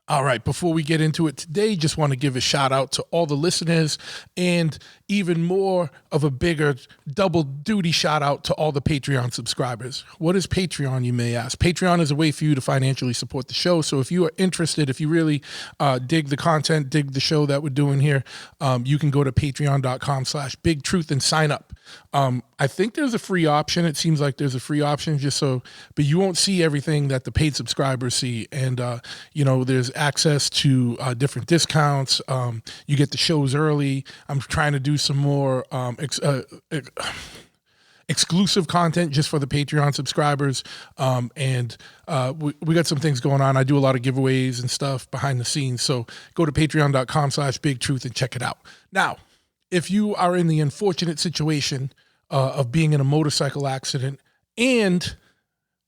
All right, before we get into it today, just want to give a shout out to all the listeners and even more of a bigger double duty shout out to all the Patreon subscribers. What is Patreon, you may ask? Patreon is a way for you to financially support the show. So if you are interested, if you really dig the content, dig the show that we're doing here, you can go to patreon.com/bigtruth and sign up. I think there's a free option. It seems like there's a free option but you won't see everything that the paid subscribers see. And, there's access to different discounts. You get the shows early. I'm trying to do some more exclusive content just for the Patreon subscribers. We got some things going on. I do a lot of giveaways and stuff behind the scenes. So go to patreon.com/bigtruth and check it out. Now, if you are in the unfortunate situation of being in a motorcycle accident and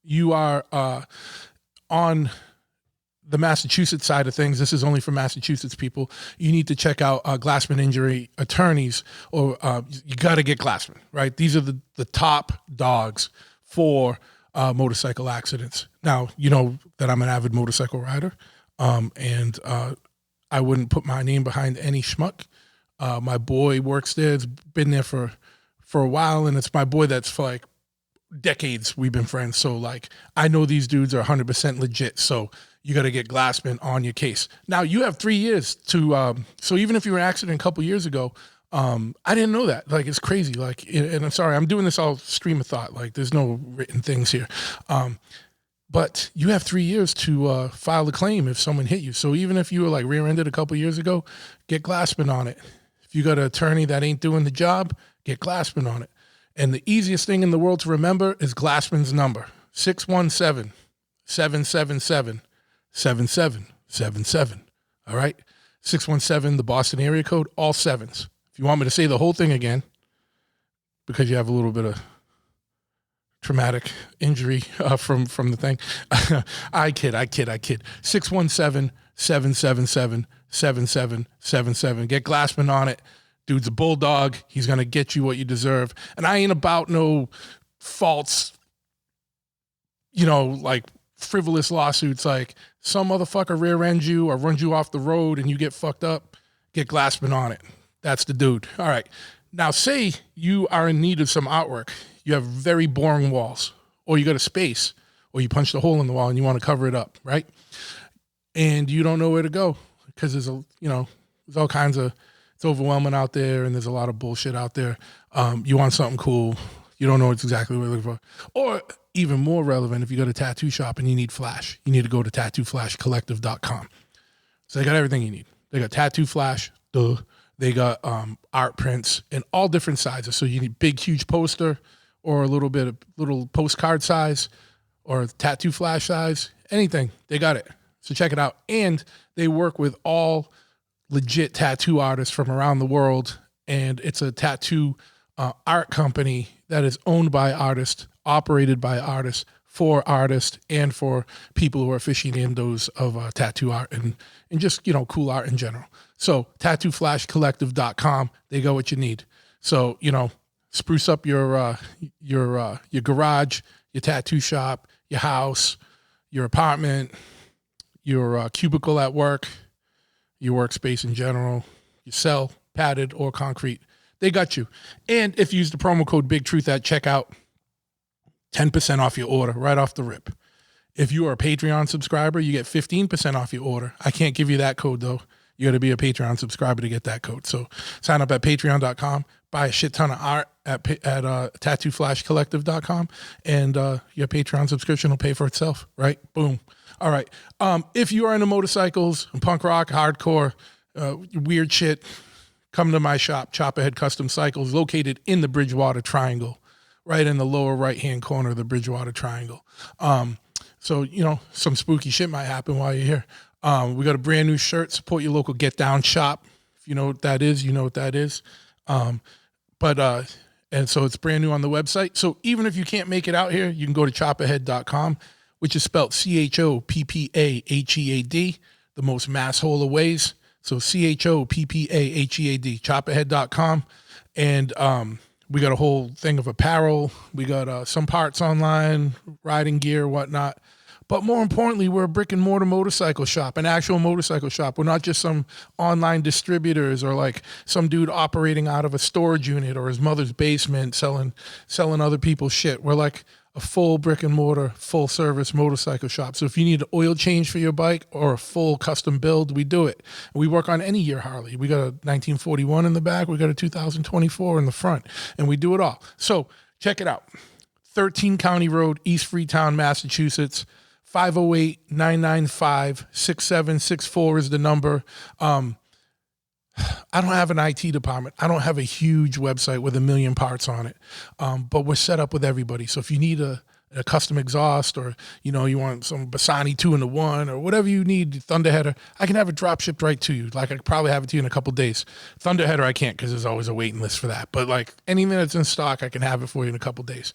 you are on the Massachusetts side of things, this is only for Massachusetts people, you need to check out Glassman Injury Attorneys, or you got to get Glassman, right? These are the top dogs for motorcycle accidents. Now, you know that I'm an avid motorcycle rider, and I wouldn't put my name behind any schmuck. My boy works there. It's been there for a while, and it's my boy that's for like decades we've been friends. So like, I know these dudes are 100% legit. So you got to get Glassman on your case. Now you have 3 years to, so even if you were in an accident a couple years ago, I didn't know that. Like, it's crazy. Like, and I'm sorry, I'm doing this all stream of thought. Like, there's no written things here. But you have 3 years to file a claim if someone hit you. So even if you were like rear-ended a couple years ago, get Glassman on it. If you got an attorney that ain't doing the job, get Glassman on it. And the easiest thing in the world to remember is Glassman's number, 617-777-7777. All right? 617, the Boston area code, all sevens. If you want me to say the whole thing again, because you have a little bit of traumatic injury from the thing. I kid. 617-777-7777. Get Glassman on it. Dude's a bulldog. He's going to get you what you deserve. And I ain't about no false, like frivolous lawsuits. Like some motherfucker rear ends you or runs you off the road and you get fucked up. Get Glassman on it. That's the dude. All right. Now say you are in need of some artwork. You have very boring walls, or you got a space, or you punched a hole in the wall and you want to cover it up, right? And you don't know where to go because there's all kinds of, it's overwhelming out there and there's a lot of bullshit out there. You want something cool. You don't know exactly what you're looking for. Or even more relevant, if you go to a tattoo shop and you need flash, you need to go to tattooflashcollective.com. So they got everything you need. They got tattoo flash, they got art prints in all different sizes. So you need big, huge poster, or a little postcard size, or tattoo flash size, anything. They got it. So check it out. And they work with all legit tattoo artists from around the world. And it's a tattoo art company that is owned by artists, operated by artists, for artists, and for people who are aficionados of tattoo art and just, cool art in general. So tattooflashcollective.com, they got what you need. So, spruce up your garage, your tattoo shop, your house, your apartment, your cubicle at work, your workspace in general, your cell, padded or concrete. They got you. And if you use the promo code BigTruth at checkout, 10% off your order right off the rip. If you are a Patreon subscriber, you get 15% off your order. I can't give you that code though. You got to be a Patreon subscriber to get that code. So sign up at patreon.com, buy a shit ton of art at tattooflashcollective.com, and your Patreon subscription will pay for itself, right? Boom. All right. If you are into motorcycles, punk rock, hardcore, weird shit, come to my shop, Chop Ahead Custom Cycles, located in the Bridgewater Triangle, right in the lower right-hand corner of the Bridgewater Triangle. So, some spooky shit might happen while you're here. We got a brand new shirt, support your local Get Down shop. If you know what that is, you know what that is. And so it's brand new on the website. So even if you can't make it out here, you can go to chopahead.com, which is spelled CHOPPAHEAD, the most masshole of ways. So CHOPPAHEAD, chopahead.com. And we got a whole thing of apparel. We got some parts online, riding gear, whatnot. But more importantly, we're a brick and mortar motorcycle shop, an actual motorcycle shop. We're not just some online distributors or like some dude operating out of a storage unit or his mother's basement selling other people's shit. We're like a full brick and mortar, full service motorcycle shop. So if you need an oil change for your bike or a full custom build, we do it. We work on any year Harley. We got a 1941 in the back. We got a 2024 in the front, and we do it all. So check it out. 13 County Road, East Freetown, Massachusetts. 508-995-6764 is the number. I don't have an IT department. I don't have a huge website with a million parts on it. But we're set up with everybody. So if you need a custom exhaust, or you want some Bassani 2-in-1 or whatever you need, Thunderheader, I can have it drop shipped right to you. Like I could probably have it to you in a couple days. Thunderheader I can't, because there's always a waiting list for that. But like anything that's in stock, I can have it for you in a couple days.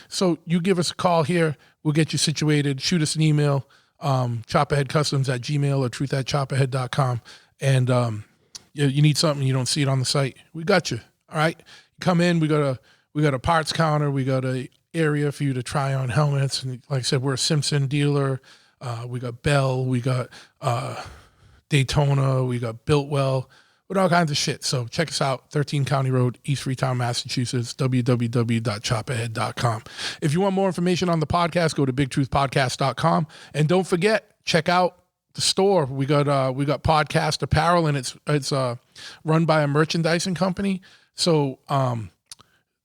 So you give us a call here. We'll get you situated. Shoot us an email, chopperheadcustoms@gmail or truth@chopperhead.com. And you need something, you don't see it on the site, we got you. All right, come in. We got a parts counter. We got a area for you to try on helmets. And like I said, we're a Simpson dealer. We got Bell. We got Daytona. We got Biltwell. With all kinds of shit. So check us out, 13 County Road, East Freetown, Massachusetts, www.chopperhead.com. If you want more information on the podcast, go to bigtruthpodcast.com. And don't forget, check out the store. We got podcast apparel, and it's run by a merchandising company. So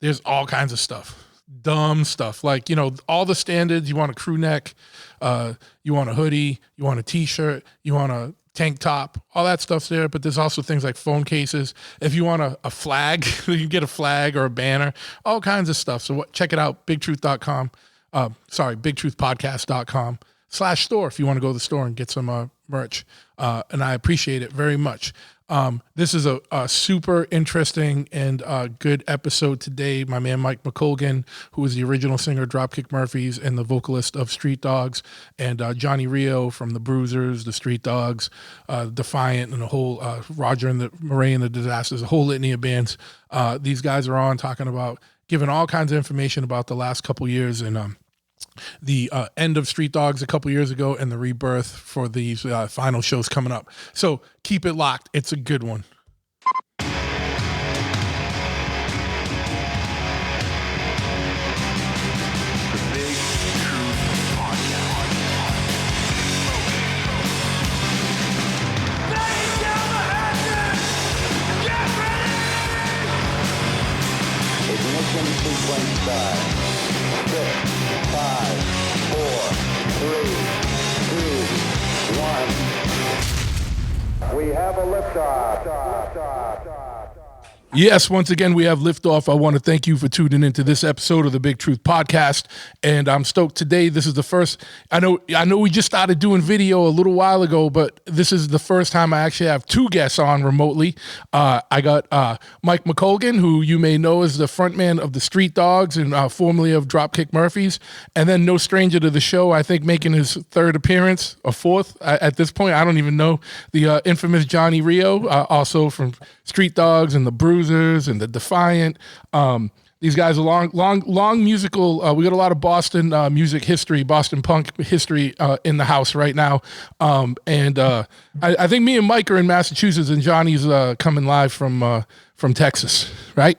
there's all kinds of stuff, dumb stuff, like all the standards. You want a crew neck, you want a hoodie, you want a t-shirt, you want a tank top, all that stuff's there. But there's also things like phone cases. If you want a flag, you can get a flag or a banner, all kinds of stuff. So check it out, bigtruth.com. bigtruthpodcast.com/store if you want to go to the store and get some merch. And I appreciate it very much. This is a super interesting and good episode today. My man Mike McColgan, who is the original singer of Dropkick Murphys and the vocalist of Street Dogs, and Johnny Rioux from the Bruisers, the Street Dogs, Defiant, and the whole Roger and the Murray and the Disasters, a whole litany of bands. These guys are on talking about, giving all kinds of information about the last couple years, and the end of Street Dogs a couple years ago, and the rebirth for these final shows coming up. So keep it locked. It's a good one. Ignition sequence start. 6, 5, 4, 3, 2, 1. We have a liftoff. Yes, once again, we have liftoff. I want to thank you for tuning into this episode of the Big Truth Podcast, and I'm stoked today. This is the first. I know we just started doing video a little while ago, but this is the first time I actually have two guests on remotely. I got Mike McColgan, who you may know as the frontman of the Street Dogs and formerly of Dropkick Murphys, and then no stranger to the show, I think making his third appearance, or fourth at this point, I don't even know, the infamous Johnny Rioux, also from Street Dogs and the Bruisers and the Defiant. These guys are long musical. We got a lot of Boston music history, Boston punk history in the house right now. And I think me and Mike are in Massachusetts, and Johnny's coming live from Texas, right?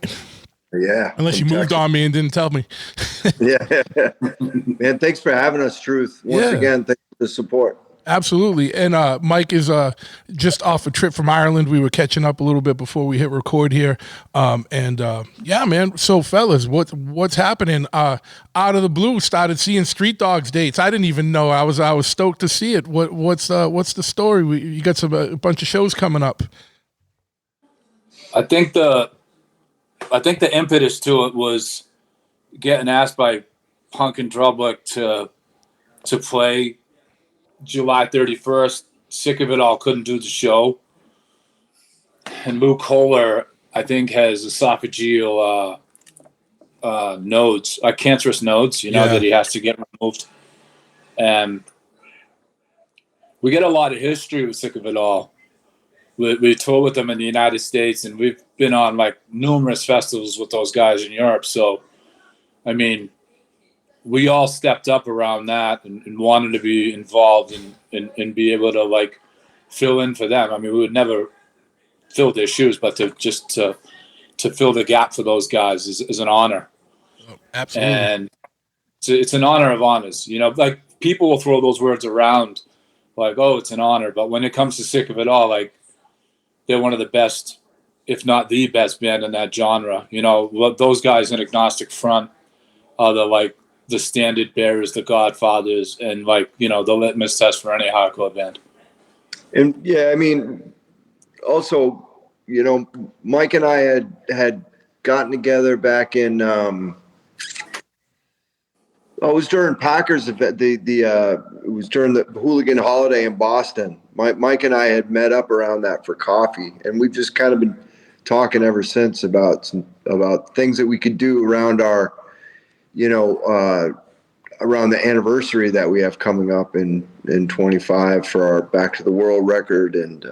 Yeah. Unless you moved on me and didn't tell me. Yeah. Man, thanks for having us, Truth. Once again, thanks for the support. Absolutely. And Mike is just off a trip from Ireland. We were catching up a little bit before we hit record here. Yeah, man. So fellas, what's happening? Out of the blue, started seeing Street Dogs dates. I didn't even know. I was stoked to see it. What's the story? You got a bunch of shows coming up. I think the impetus to it was getting asked by Punk and Drublick to play July 31st. Sick of it all, couldn't do the show. And Lou Kohler, I think, has esophageal nodes, cancerous nodes, that he has to get removed. And we get a lot of history with Sick of It All. We toured with them in the United States, and we've been on like numerous festivals with those guys in Europe. So, I mean, we all stepped up around that and wanted to be involved and be able to like fill in for them. I mean, we would never fill their shoes, but to fill the gap for those guys is an honor. Oh, absolutely. And it's an honor of honors. You know, like people will throw those words around like, oh, it's an honor. But when it comes to Sick of It All, like they're one of the best, if not the best band in that genre. You know, those guys in Agnostic Front are the standard bearers, the Godfathers, and like, you know, the litmus test for any hardcore band. And yeah, I mean, also, you know, Mike and I had gotten together back in, it was during Packers event. It was during the Hooligan Holiday in Boston. Mike and I had met up around that for coffee, and we've just kind of been talking ever since about things that we could do around our, you know, around the anniversary that we have coming up in 25 for our Back to the World record. And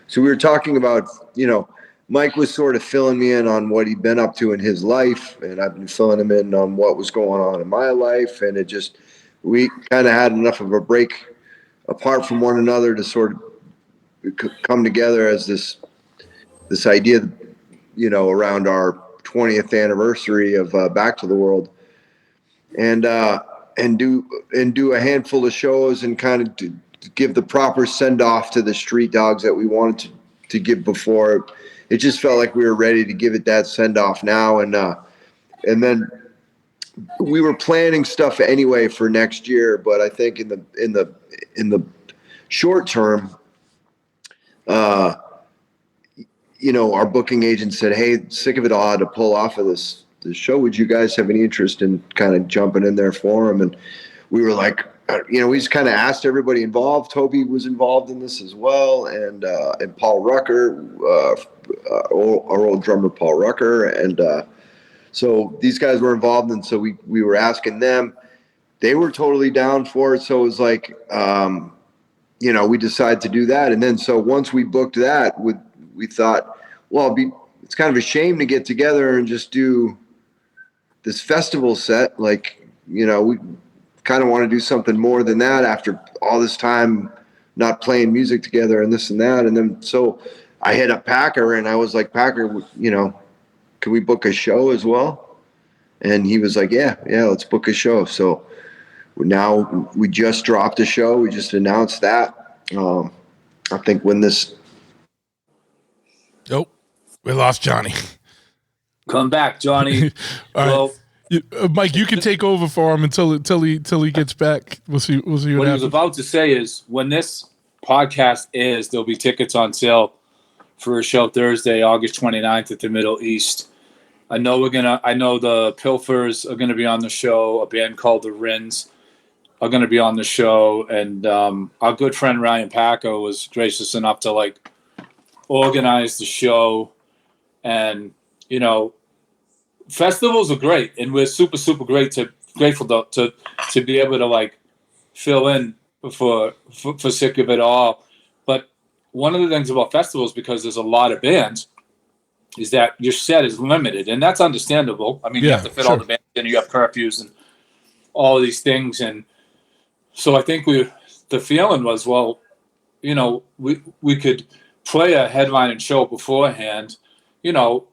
so we were talking about, you know, Mike was sort of filling me in on what he'd been up to in his life, and I've been filling him in on what was going on in my life. And it just, we kind of had enough of a break apart from one another to sort of come together as this idea, you know, around our 20th anniversary of Back to the World, and do a handful of shows and kind of give the proper send off to the Street Dogs that we wanted to give before. It just felt like we were ready to give it that send off now, and then we were planning stuff anyway for next year. But I think in the short term, you know, our booking agent said, "Hey, Sick of It All to pull off of this show. Would you guys have any interest in kind of jumping in there for him?" And we were like, you know, we just kind of asked everybody involved. Toby was involved in this as well, and Paul Rucker, our old drummer Paul Rucker, and so these guys were involved, and so we were asking them. They were totally down for it, so it was like, you know, we decided to do that, and then so once we booked that, we thought, well, it's kind of a shame to get together and just do this festival set. Like, you know, we kind of want to do something more than that after all this time not playing music together and this and that. And then so I hit up Packer and I was like, Packer, you know, can we book a show as well? And he was like, yeah, let's book a show. So now we just dropped a show. We just announced that. I think when this. Oh, we lost Johnny. Come back, Johnny. All right. Mike, you can take over for him until he gets back. We'll see what he was about to say is when this podcast is, there'll be tickets on sale for a show Thursday, August 29th at the Middle East. I know the Pilfers are gonna be on the show. A band called the Rins are gonna be on the show, and our good friend Ryan Packer was gracious enough to like organize the show. And you know, festivals are great, and we're super grateful to be able to like fill in for Sick of It All. But one of the things about festivals, because there's a lot of bands, is that your set is limited, and that's understandable. I mean, you have to fit all the bands in, you have curfews and all of these things, and so I think the feeling was, well, you know, we could play a headlining show beforehand, you know,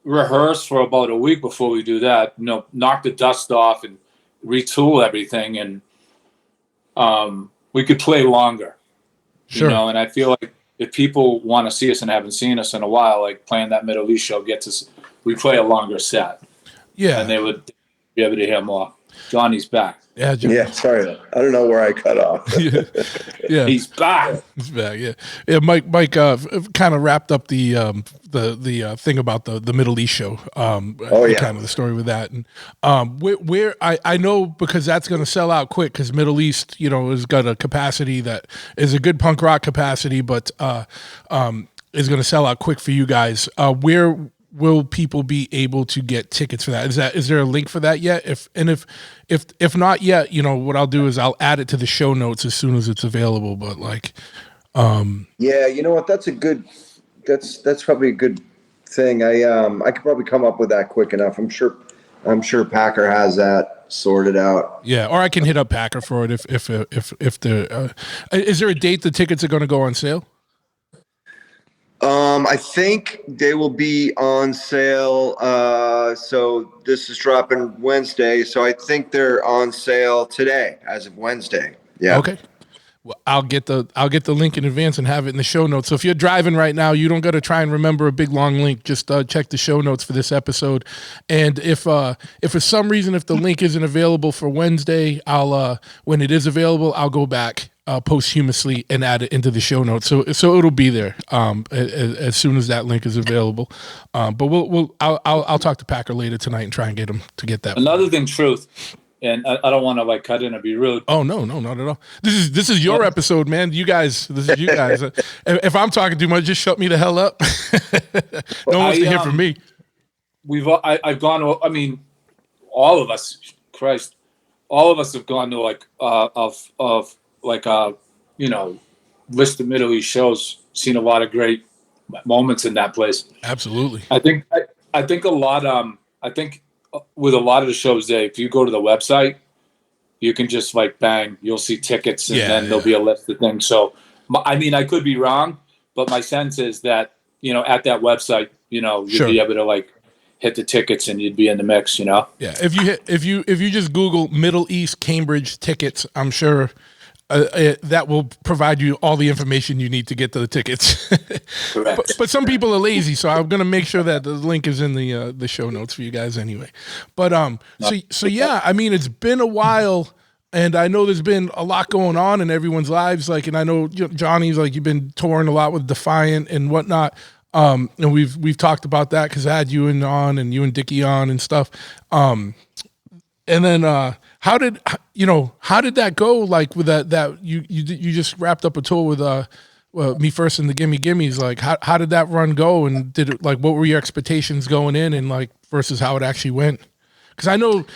rehearse for about a week before we do that, you know, knock the dust off and retool everything, and we could play longer. Sure. You know, and I feel like if people want to see us and haven't seen us in a while, like playing that Middle East show gets us, we play a longer set. Yeah. And they would be able to hear more. Johnny's back. Yeah, sorry. I don't know where I cut off. yeah. He's back. He's back, yeah. Mike kind of wrapped up the thing about the Middle East show. Kind of the story with that. And where I know, because that's going to sell out quick, because Middle East, you know, has got a capacity that is a good punk rock capacity, but is going to sell out quick for you guys. Where will people be able to get tickets for that? Is there a link for that yet? If not yet, you know, what I'll do is I'll add it to the show notes as soon as it's available. But like, yeah, you know what? That's probably a good thing. I could probably come up with that quick enough. I'm sure I'm sure Packer has that sorted out. Yeah, or I can hit up Packer for it if the is there a date the tickets are going to go on sale? I think they will be on sale. So this is dropping Wednesday. So I think they're on sale today, as of Wednesday. Yeah. Okay. Well, I'll get the link in advance and have it in the show notes. So if you're driving right now, you don't got to try and remember a big long link. Just check the show notes for this episode. And if for some reason if the link isn't available for Wednesday, I'll when it is available, I'll go back posthumously and add it into the show notes. So it'll be there as soon as that link is available. But I'll talk to Packer later tonight and try and get him to get that. Another thing, Truth. And I don't want to like cut in or be rude. Oh no, not at all. This is your episode, man. This is you guys. If I'm talking too much, just shut me the hell up. No one wants to hear from me. I've gone to. I mean, all of us. Christ, all of us have gone to like list of Middle East shows. Seen a lot of great moments in that place. Absolutely. I think a lot. I think. With a lot of the shows there, if you go to the website, you can just like bang, you'll see tickets and then there'll be a list of things. So, I mean, I could be wrong, but my sense is that, at that website, you'd be able to like hit the tickets and you'd be in the mix, Yeah. If you just Google Middle East Cambridge tickets, I'm sure that will provide you all the information you need to get to the tickets. Correct. But some people are lazy, so I'm going to make sure that the link is in the show notes for you guys anyway. But so yeah, I mean, it's been a while, and I know there's been a lot going on in everyone's lives. Like, and I know Johnny's like you've been touring a lot with Defiant and whatnot. And we've talked about that because I had you and you and Dickie on and stuff. And then how did that go? Like with that you just wrapped up a tour with Me First and the Gimme Gimmes. Like how did that run go? And did it like what were your expectations going in and like versus how it actually went? Because I know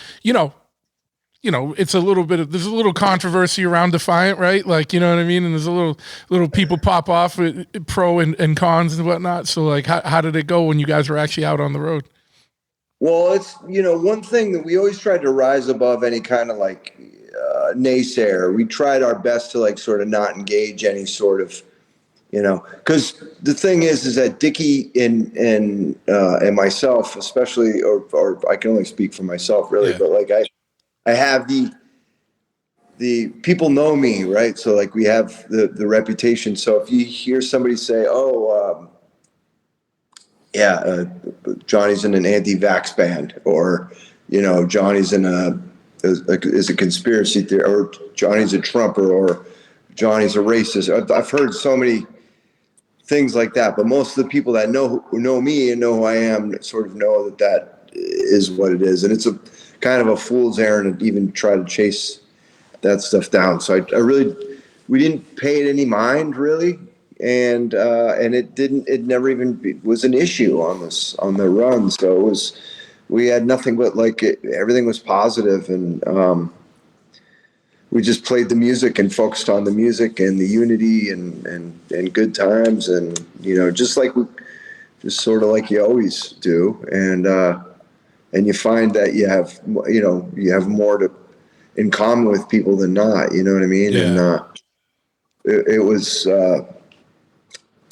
it's a little bit of there's a little controversy around Defiant, right? Like you know what I mean. And there's a little people pop off pro and cons and whatnot. So like how did it go when you guys were actually out on the road? Well, it's, one thing that we always tried to rise above any kind of like naysayer. We tried our best to like sort of not engage any sort of, because the thing is that Dickie and myself, especially, or I can only speak for myself really, but like I have the people know me, right? So like we have the reputation. So if you hear somebody say, Johnny's in an anti-vax band, or Johnny's is a conspiracy theory, or Johnny's a Trumper, or Johnny's a racist. I've heard so many things like that, but most of the people that know me and know who I am sort of know that is what it is, and it's a kind of a fool's errand to even try to chase that stuff down. So we didn't pay it any mind really. And it never even was an issue on the run. So we had nothing but everything was positive, and we just played the music and focused on the music and the unity and good times, and just sort of like you always do, and you find that you have more in common with people than not. You know what I mean? Yeah. And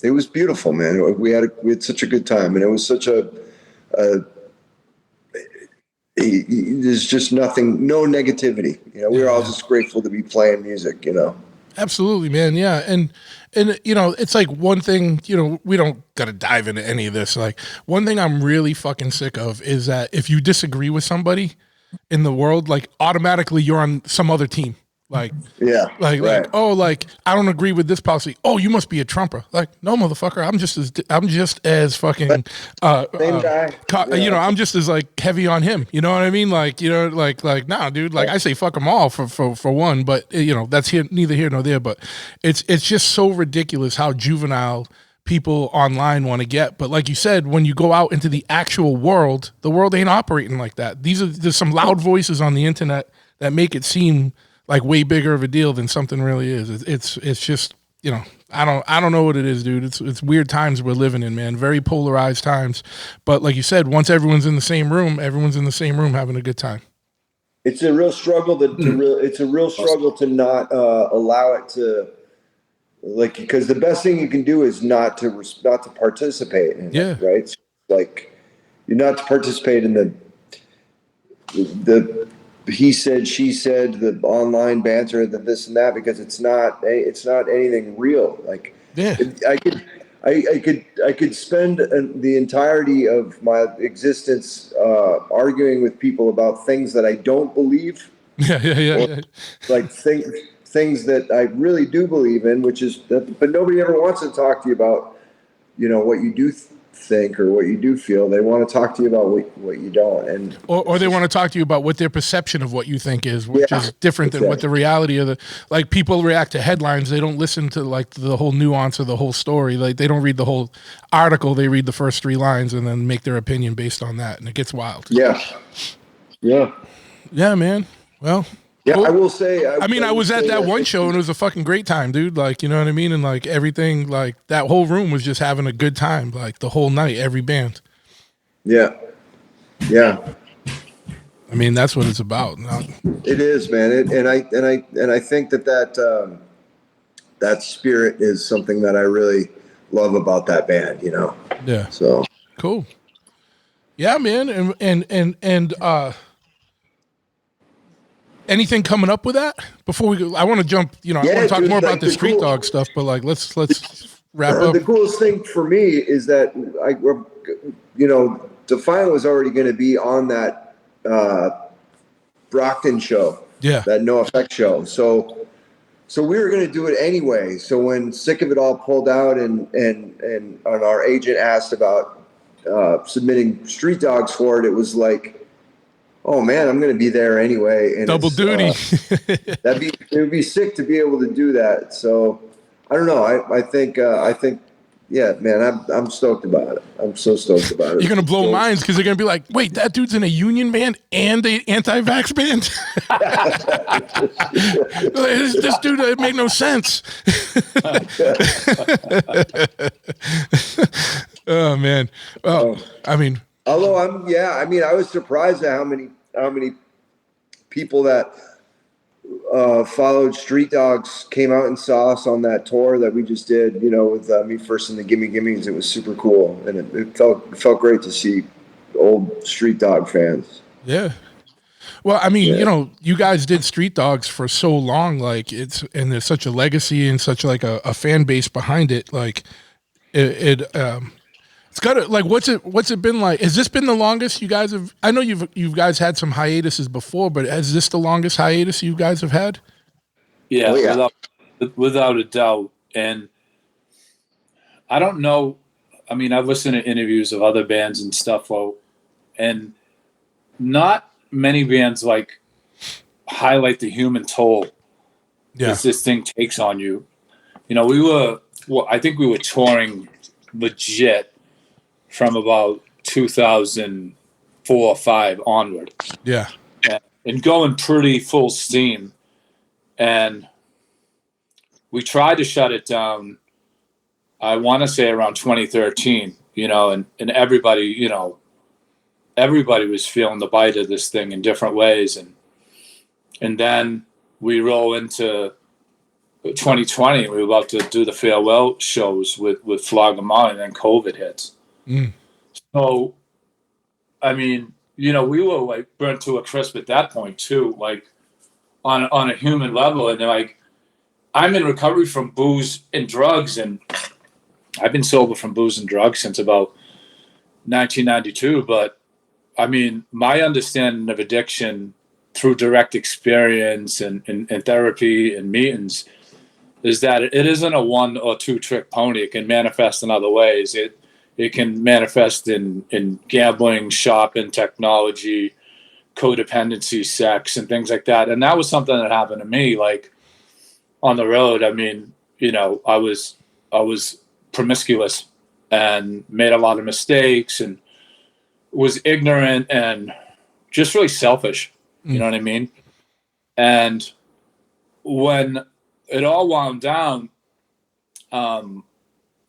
it was beautiful, man. We had such a good time, and it was such there's just no negativity. We were all just grateful to be playing music, Absolutely, man. Yeah. And it's like one thing, we don't got to dive into any of this. Like one thing I'm really fucking sick of is that if you disagree with somebody in the world, like automatically you're on some other team. Like, right. like, oh, like I don't agree with this policy. Oh, you must be a Trumper. Like, no, motherfucker. I'm just as fucking, same guy. I'm just as like heavy on him. You know what I mean? Like, nah, dude. Like I say, fuck them all for one. But that's neither here nor there. But it's just so ridiculous how juvenile people online want to get. But like you said, when you go out into the actual world, the world ain't operating like that. There's some loud voices on the internet that make it seem like way bigger of a deal than something really is. It's just, I don't know what it is, dude. It's weird times we're living in, man. Very polarized times. But like you said, once everyone's in the same room, everyone's in the same room having a good time. It's a real struggle it's a real struggle to not allow it to, like, because the best thing you can do is not to participate in Yeah. it, right? So, like, you're not to participate in the he said, she said, the online banter, the this and that, because it's not anything real. Like, Yeah. I could spend the entirety of my existence arguing with people about things that I don't believe, Yeah. like things that I really do believe in, which is that, but nobody ever wants to talk to you about, what you do think or what you do feel. They want to talk to you about what you don't, and Or they want to talk to you about what their perception of what you think is, which is different than what the reality of like, people react to headlines. They don't listen to like the whole nuance of the whole story. Like, they don't read the whole article. They read the first 3 lines and then make their opinion based on that. And it gets wild. Yeah, Man. Well, yeah. cool. I will say. I was at that one show and it was a fucking great time, dude. Like, you know what I mean? And like everything, like that whole room was just having a good time, like the whole night, every band. Yeah. I mean, that's what it's about. It is, man. And I think that that spirit is something that I really love about that band. Yeah. So Cool. Yeah, man. And anything coming up with that before we go? I want to jump, I want to talk more about the street dog stuff, but like, let's wrap up. The coolest thing for me is that Defiant was already going to be on that Brockton show, that No Effect show. So we were going to do it anyway. So when Sick of It All pulled out and our agent asked about submitting Street Dogs for it, it was like, oh man, I'm going to be there anyway. And double duty. It would be sick to be able to do that. So I don't know. I think, yeah, man, I'm stoked about it. I'm so stoked about it. You're going to blow minds because they're going to be like, wait, that dude's in a union band and a anti-vax band? This dude, it made no sense. Oh, man. Well, I mean. Although I was surprised at how many people that followed Street Dogs came out and saw us on that tour that we just did, with Me First and the Gimme Gimmes. It was super cool, and it felt great to see old Street Dog fans. Yeah. Well, I mean, you guys did Street Dogs for so long, like and there's such a legacy and such like a fan base behind it. Like it's got to, like, what's it been like? Has this been the longest you guys have? I know you guys had some hiatuses before, but is this the longest hiatus you guys have had? Yeah, without a doubt. And I don't know. I mean, I've listened to interviews of other bands and stuff, and not many bands like highlight the human toll this thing takes on you. I think we were touring legit from about 2004 or 5 onward. Yeah. And going pretty full steam. And we tried to shut it down, I want to say around 2013, and everybody, everybody was feeling the bite of this thing in different ways. And then we roll into 2020, we were about to do the farewell shows with Flog 'Em Out, and then COVID hits. So, I mean, we were like burnt to a crisp at that point too, like on a human level. And like, I'm in recovery from booze and drugs, and I've been sober from booze and drugs since about 1992. But I mean, my understanding of addiction through direct experience and therapy and meetings is that it isn't a 1 or 2 trick pony. It can manifest in other ways. It can manifest in gambling, shopping, technology, codependency, sex, and things like that. And that was something that happened to me, like on the road. I mean, I was promiscuous and made a lot of mistakes and was ignorant and just really selfish. You know what I mean? And when it all wound down, I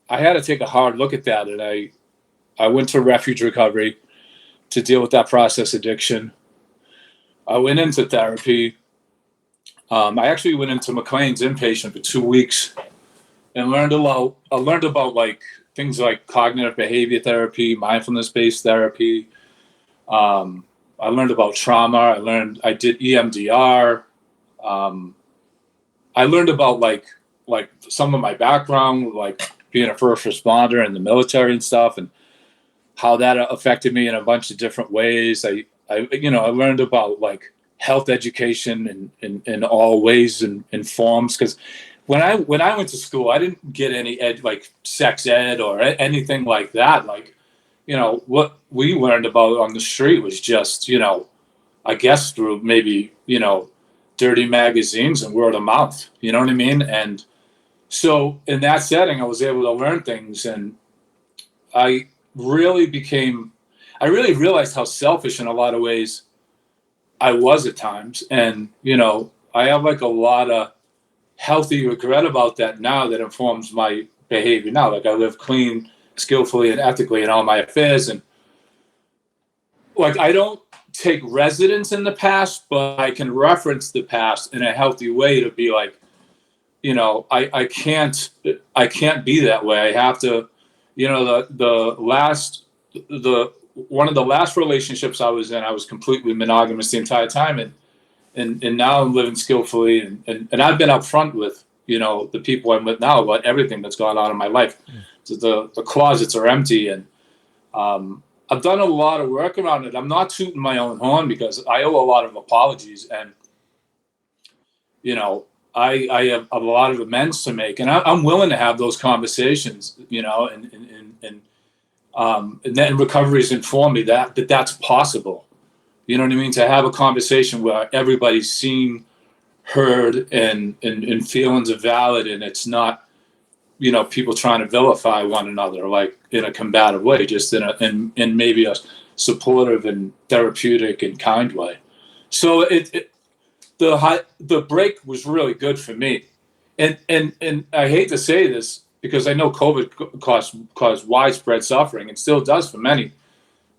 had to take a hard look at that, and I went to refuge recovery to deal with that process addiction. I went into therapy. I actually went into McColgan's inpatient for 2 weeks and learned about like things like cognitive behavior therapy, mindfulness-based therapy. I learned about trauma. I did EMDR. I learned about like some of my background, like being a first responder in the military and stuff, and how that affected me in a bunch of different ways. I learned about like health education in all ways and forms. Because when I went to school, I didn't get any like sex ed or anything like that. Like, what we learned about on the street was just, I guess through maybe, dirty magazines and word of mouth, you know what I mean? And so in that setting, I was able to learn things, and I really realized how selfish in a lot of ways I was at times. And, I have like a lot of healthy regret about that now that informs my behavior now. Like I live clean, skillfully, and ethically in all my affairs. And like, I don't take residence in the past, but I can reference the past in a healthy way to be like, I can't be that way. I have to, one of the last relationships I was in, I was completely monogamous the entire time. And now I'm living skillfully, and I've been upfront with, the people I'm with now about everything that's gone on in my life. So the closets are empty, and I've done a lot of work around it. I'm not tooting my own horn because I owe a lot of apologies, and I have a lot of amends to make, and I'm willing to have those conversations, and then recovery has informed me that's possible. You know what I mean? To have a conversation where everybody's seen, heard, and feelings are valid, and it's not, people trying to vilify one another like in a combative way, just in maybe a supportive and therapeutic and kind way. So the break was really good for me, and I hate to say this because I know COVID caused widespread suffering and still does for many,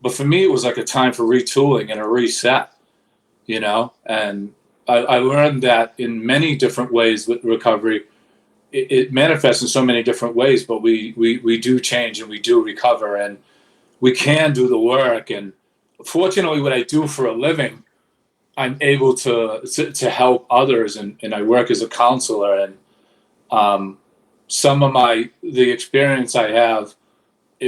but for me it was like a time for retooling and a reset, and I learned that in many different ways with recovery. It manifests in so many different ways, but we do change and we do recover, and we can do the work. And fortunately, what I do for a living, I'm able to help others, and I work as a counselor. And some of the experience I have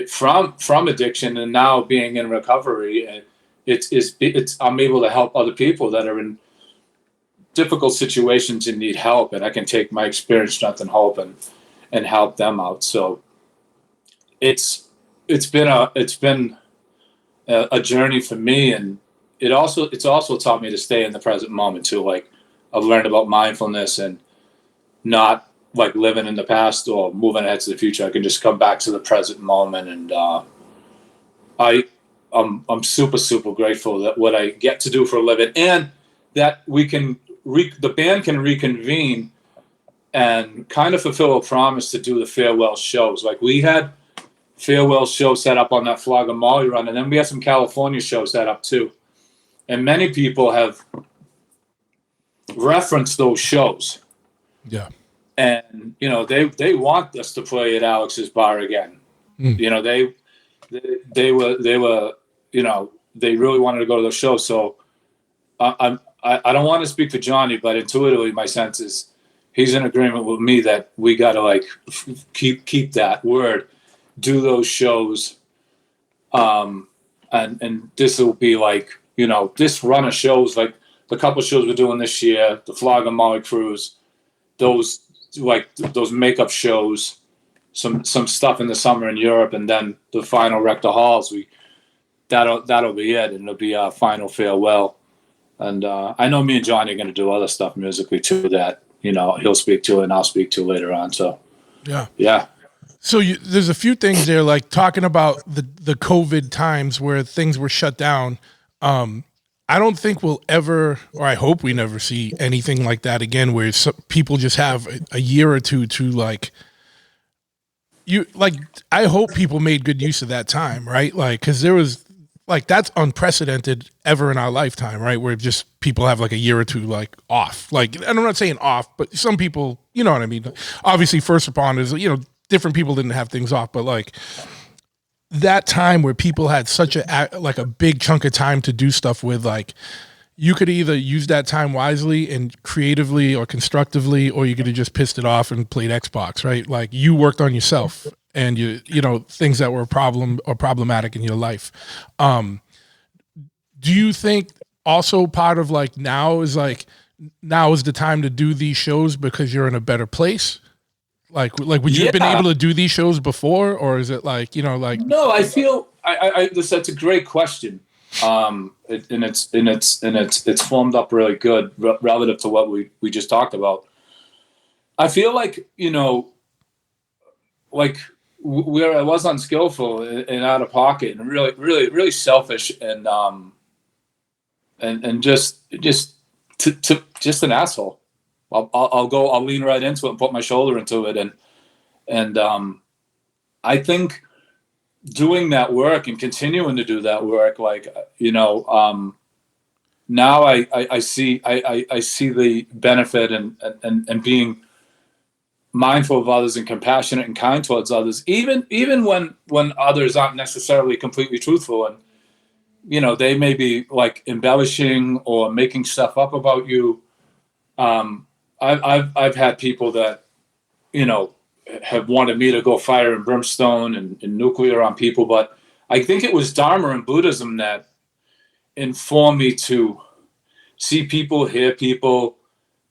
from addiction and now being in recovery, and it's I'm able to help other people that are in difficult situations and need help, and I can take my experience, strength, and hope and help them out. So it's been a journey for me, and it's also taught me to stay in the present moment too. Like I've learned about mindfulness and not like living in the past or moving ahead to the future. I can just come back to the present moment, and I'm super, super grateful that what I get to do for a living, and that we can the band can reconvene and kind of fulfill a promise to do the farewell shows. Like we had farewell shows set up on that Flog and Molly run, and then we had some California shows set up too. And many people have referenced those shows. Yeah. And they want us to play at Alex's bar again. They were they really wanted to go to those shows. So I don't want to speak for Johnny, but intuitively my sense is he's in agreement with me that we got to like keep that word, do those shows, and this will be like this run of shows, like the couple shows we're doing this year, the Flog and Molly cruise, those makeup shows, some stuff in the summer in Europe, and then the final Rector Halls. That'll be it, and it'll be our final farewell. And I know me and Johnny are going to do other stuff musically too that he'll speak to and I'll speak to later on. So yeah. So there's a few things there, like talking about the COVID times where things were shut down. I don't think we'll ever, or I hope we never see anything like that again, where people just have a year or two to like you like, I hope people made good use of that time, right? Like, because there was like, that's unprecedented ever in our lifetime, right? Where just people have like a year or two like off. Like, and I'm not saying off, but some people, you know what I mean? Obviously, first responders, you know, different people didn't have things off, but like that time where people had such a big chunk of time to do stuff with, like, you could either use that time wisely and creatively or constructively, or you could have just pissed it off and played Xbox, right? Like, you worked on yourself and you know, things that were a problem or problematic in your life. Do you think also part of like now is the time to do these shows because you're in a better place? Like would you have been able to do these shows before, or is it like, you know, like? No, I feel that's a great question. It's formed up really good relative to what we just talked about. I feel like, you know, like where I was unskillful and out of pocket and really selfish and just an asshole. I'll lean right into it and put my shoulder into it. And I think doing that work and continuing to do that work, like, you know, now I see the benefit and being mindful of others and compassionate and kind towards others, even when others aren't necessarily completely truthful, and, you know, they may be like embellishing or making stuff up about you. I've had people that, you know, have wanted me to go fire and brimstone and nuclear on people, but I think it was Dharma and Buddhism that informed me to see people, hear people.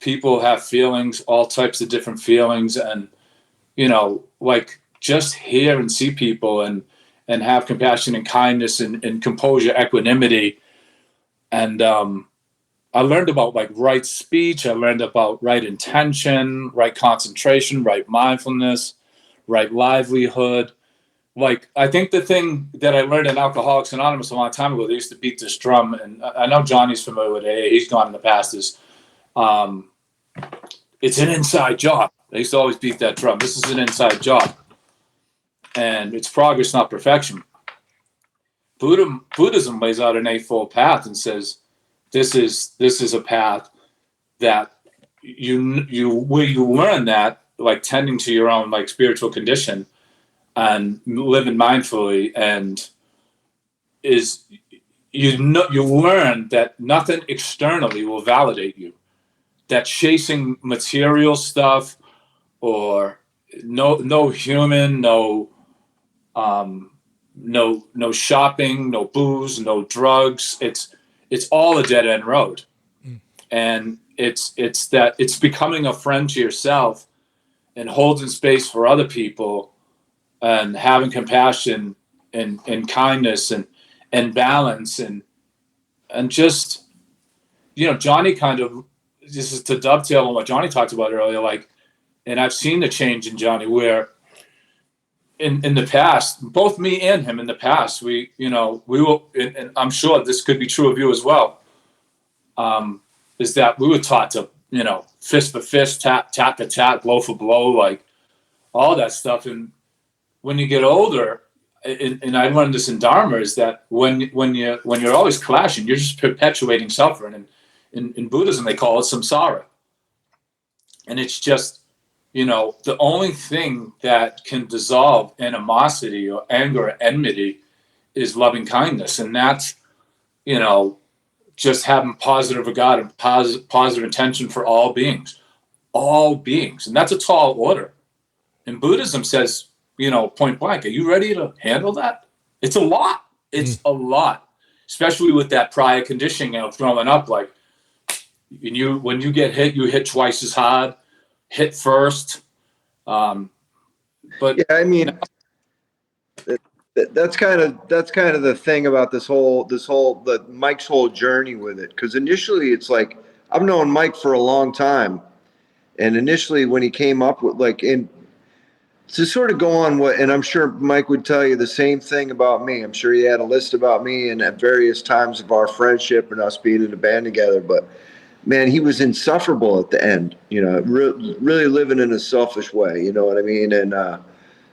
People have feelings, all types of different feelings, and, you know, like, just hear and see people and have compassion and kindness and composure, equanimity. And I learned about like right speech. I learned about right intention, right concentration, right mindfulness, right livelihood. Like, I think the thing that I learned in Alcoholics Anonymous a long time ago, they used to beat this drum, and I know Johnny's familiar with AA. He's gone in the past. Is it's an inside job. They used to always beat that drum. This is an inside job, and it's progress, not perfection. Buddhism lays out an eightfold path and says this is a path that where you learn that, like, tending to your own like spiritual condition and living mindfully, and you learn that nothing externally will validate you. That chasing material stuff or no human, no shopping, no booze, no drugs. It's all a dead end road. And it's that it's becoming a friend to yourself and holding space for other people and having compassion and kindness and balance and just, you know, Johnny kind of, this is to dovetail on what Johnny talked about earlier, like, and I've seen the change in Johnny where in the past, both me and him in the past, we will, and I'm sure this could be true of you as well, is that we were taught to, you know, fist for fist, tap for tap, blow for blow, like all that stuff. And when you get older, and I learned this in Dharma, is that when you're always clashing, you're just perpetuating suffering. And in Buddhism, they call it samsara. And it's just, you know, the only thing that can dissolve animosity or anger or enmity is loving kindness. And that's, you know, just having positive regard and positive intention for all beings. And that's a tall order. And Buddhism says, you know, point blank, are you ready to handle that? It's a lot. It's a lot, especially with that prior conditioning of growing up. Like, when you get hit, you hit twice as hard, hit first. But yeah, I mean, that's kind of the thing about Mike's whole journey with it. Because initially, it's like, I've known Mike for a long time, and initially when he came up with, like, in to sort of go on what, and I'm sure Mike would tell you the same thing about me. I'm sure he had a list about me and at various times of our friendship and us being in a band together. But man, he was insufferable at the end, you know, really living in a selfish way. You know what I mean? And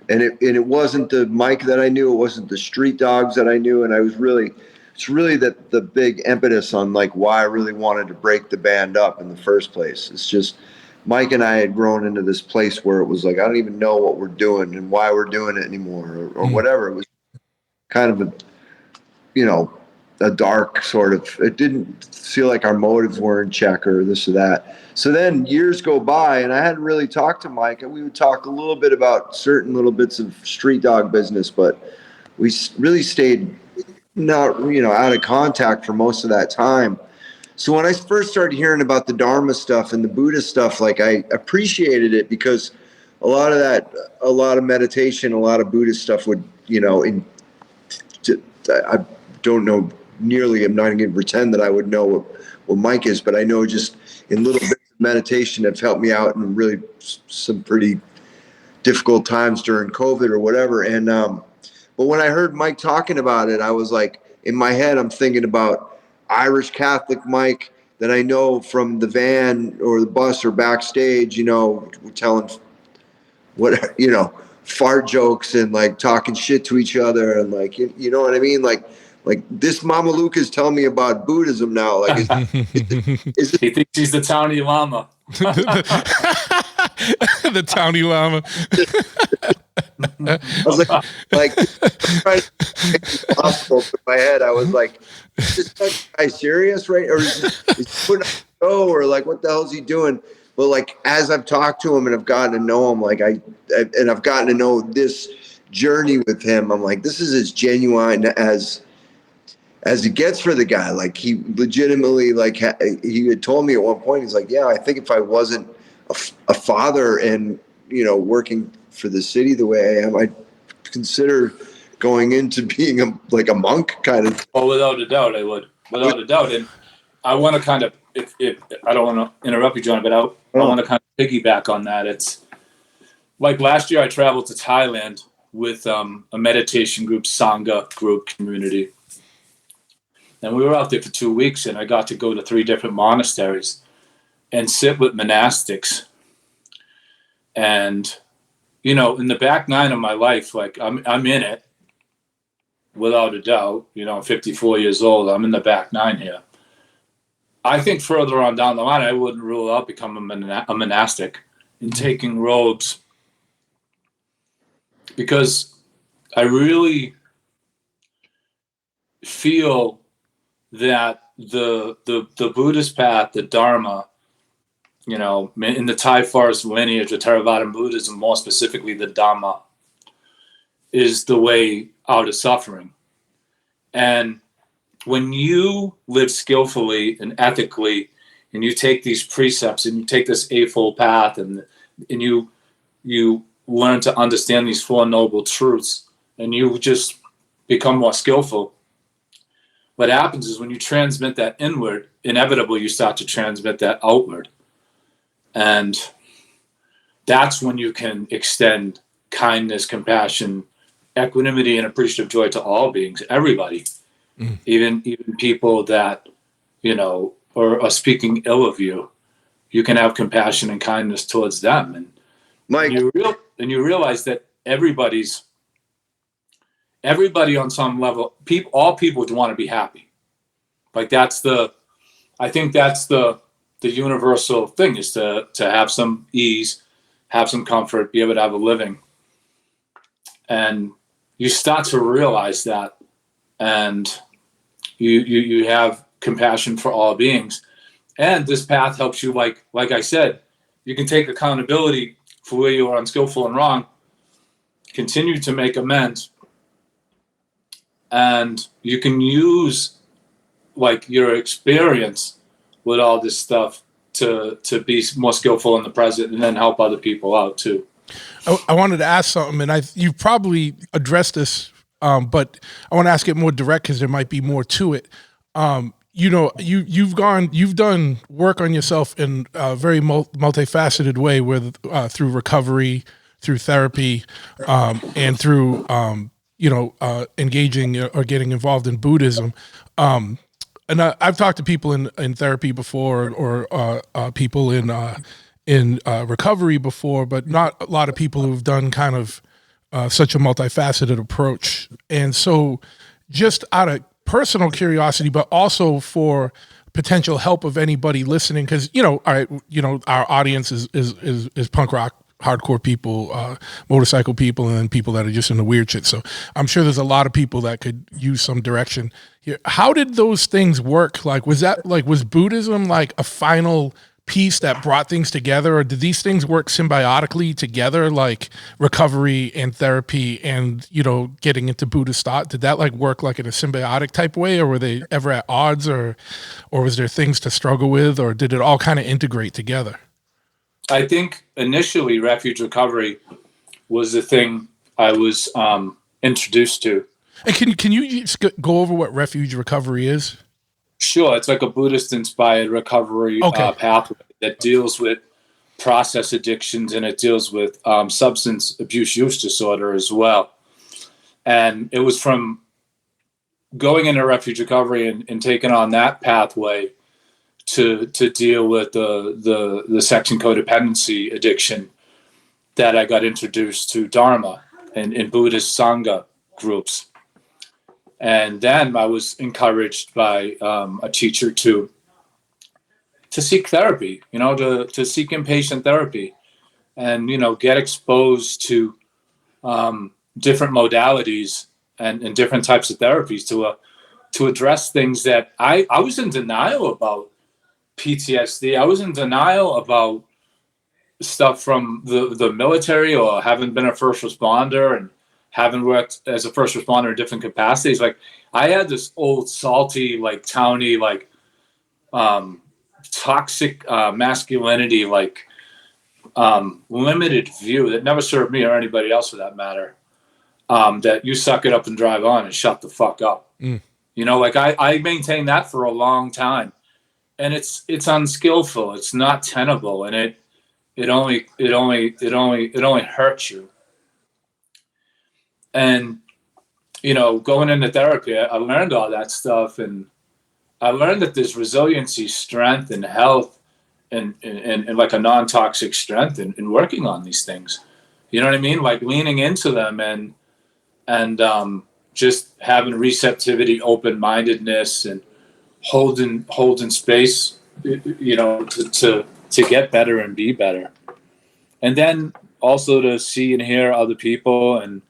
And it wasn't the Mike that I knew. It wasn't the street dogs that I knew. And it's really the big impetus on like why I really wanted to break the band up in the first place. It's just Mike and I had grown into this place where it was like, I don't even know what we're doing and why we're doing it anymore or whatever. It was kind of a dark sort of, it didn't feel like our motives were in check or this or that. So then years go by and I hadn't really talked to Mike, and we would talk a little bit about certain little bits of street dog business, but we really stayed not, out of contact for most of that time. So when I first started hearing about the Dharma stuff and the Buddhist stuff, like I appreciated it because a lot of meditation, a lot of Buddhist stuff would, I don't know nearly, I'm not going to pretend that I would know what Mike is, but I know just in little bits of meditation have helped me out in really some pretty difficult times during COVID or whatever. And, but when I heard Mike talking about it, I was like, in my head, I'm thinking about Irish Catholic Mike that I know from the van or the bus or backstage, telling fart jokes and like talking shit to each other. And like, you know what I mean? Like this Mama Luke is telling me about Buddhism now. Like, is it, He thinks he's the towny llama. The towny llama. I was like trying to make it possible. In my head, I was like, is this guy serious, right? Or is he putting on a show, or like, what the hell is he doing? But like, as I've talked to him and I've gotten to know him, like I've gotten to know this journey with him, I'm like, this is as genuine as it gets for the guy. Like he legitimately, like he had told me at one point, he's like, yeah, I think if I wasn't a father and, working for the city the way I am, I'd consider going into being a monk kind of. Oh, without a doubt, I would. Without a doubt. And I want to kind of, if I don't want to interrupt you, John, but I want to kind of piggyback on that. It's like last year I traveled to Thailand with a meditation group, Sangha group community. And we were out there for 2 weeks, and I got to go to 3 different monasteries and sit with monastics. And, in the back 9 of my life, like I'm in it without a doubt. I'm 54 years old. I'm in the back 9 here. I think further on down the line, I wouldn't rule out becoming a monastic and taking robes, because I really feel that the Buddhist path, the Dharma, in the Thai forest lineage of Theravada Buddhism, more specifically the Dhamma, is the way out of suffering. And when you live skillfully and ethically, and you take these precepts and you take this eightfold path, and you learn to understand these 4 noble truths, and you just become more skillful, what happens is when you transmit that inward, inevitably you start to transmit that outward. And that's when you can extend kindness, compassion, equanimity, and appreciative joy to all beings, everybody, even people that, are speaking ill of you. You can have compassion and kindness towards them. And Mike, you realize that everybody on some level, all people want to be happy. Like I think that's the universal thing, is to have some ease, have some comfort, be able to have a living. And you start to realize that, and you have compassion for all beings. And this path helps you, like I said, you can take accountability for where you are unskillful and wrong, continue to make amends, and you can use like your experience with all this stuff to be more skillful in the present, and then help other people out too. I wanted to ask something, and you've probably addressed this, but I want to ask it more direct because there might be more to it. You've done work on yourself in a very multifaceted way, through recovery, through therapy, and through engaging or getting involved in Buddhism. And I've talked to people in therapy before, or people in recovery before, but not a lot of people who've done kind of such a multifaceted approach. And so, just out of personal curiosity, but also for potential help of anybody listening, because all right, our audience is punk rock hardcore people, motorcycle people, and then people that are just into weird shit. So I'm sure there's a lot of people that could use some direction here. How did those things work? Like, was Buddhism like a final piece that brought things together, or did these things work symbiotically together, like recovery and therapy and getting into Buddhist thought? Did that like work like in a symbiotic type way, or were they ever at odds, or was there things to struggle with, or did it all kind of integrate together? I think initially refuge recovery was the thing I was introduced to. And can you just go over what refuge recovery is? Sure. It's like a Buddhist-inspired recovery pathway that deals with process addictions, and it deals with substance abuse use disorder as well. And it was from going into refuge recovery and taking on that pathway to deal with the sex and codependency addiction that I got introduced to Dharma and Buddhist Sangha groups. And then I was encouraged by a teacher to seek therapy, to seek inpatient therapy and, get exposed to different modalities and different types of therapies to address things that I was in denial about. PTSD. I was in denial about stuff from the military, or having been a first responder and having worked as a first responder in different capacities. Like, I had this old salty, like towny, like toxic masculinity, like limited view that never served me or anybody else for that matter. That you suck it up and drive on and shut the fuck up. Like I maintained that for a long time. And it's unskillful. It's not tenable, and it only hurts you. And going into therapy, I learned all that stuff, and I learned that there's resiliency, strength, and health, and like a non-toxic strength in working on these things. You know what I mean? Like leaning into them and just having receptivity, open-mindedness, and holding space, to get better and be better. And then also to see and hear other people and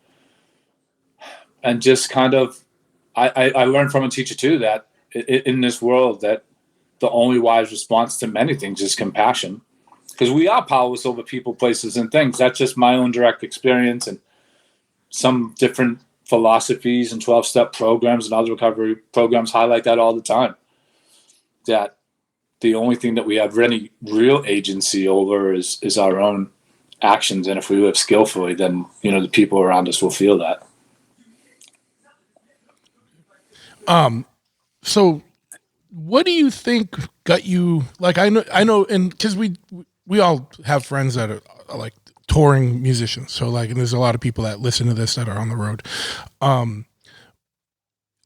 just kind of, I learned from a teacher too, that in this world that the only wise response to many things is compassion, because we are powerless over people, places, and things. That's just my own direct experience, and some different philosophies and 12-step programs and other recovery programs highlight that all the time. That the only thing that we have any real agency over is our own actions. And if we live skillfully, then, the people around us will feel that. So what do you think got you, like, I know, and cause we all have friends that are like touring musicians. So like, and there's a lot of people that listen to this that are on the road.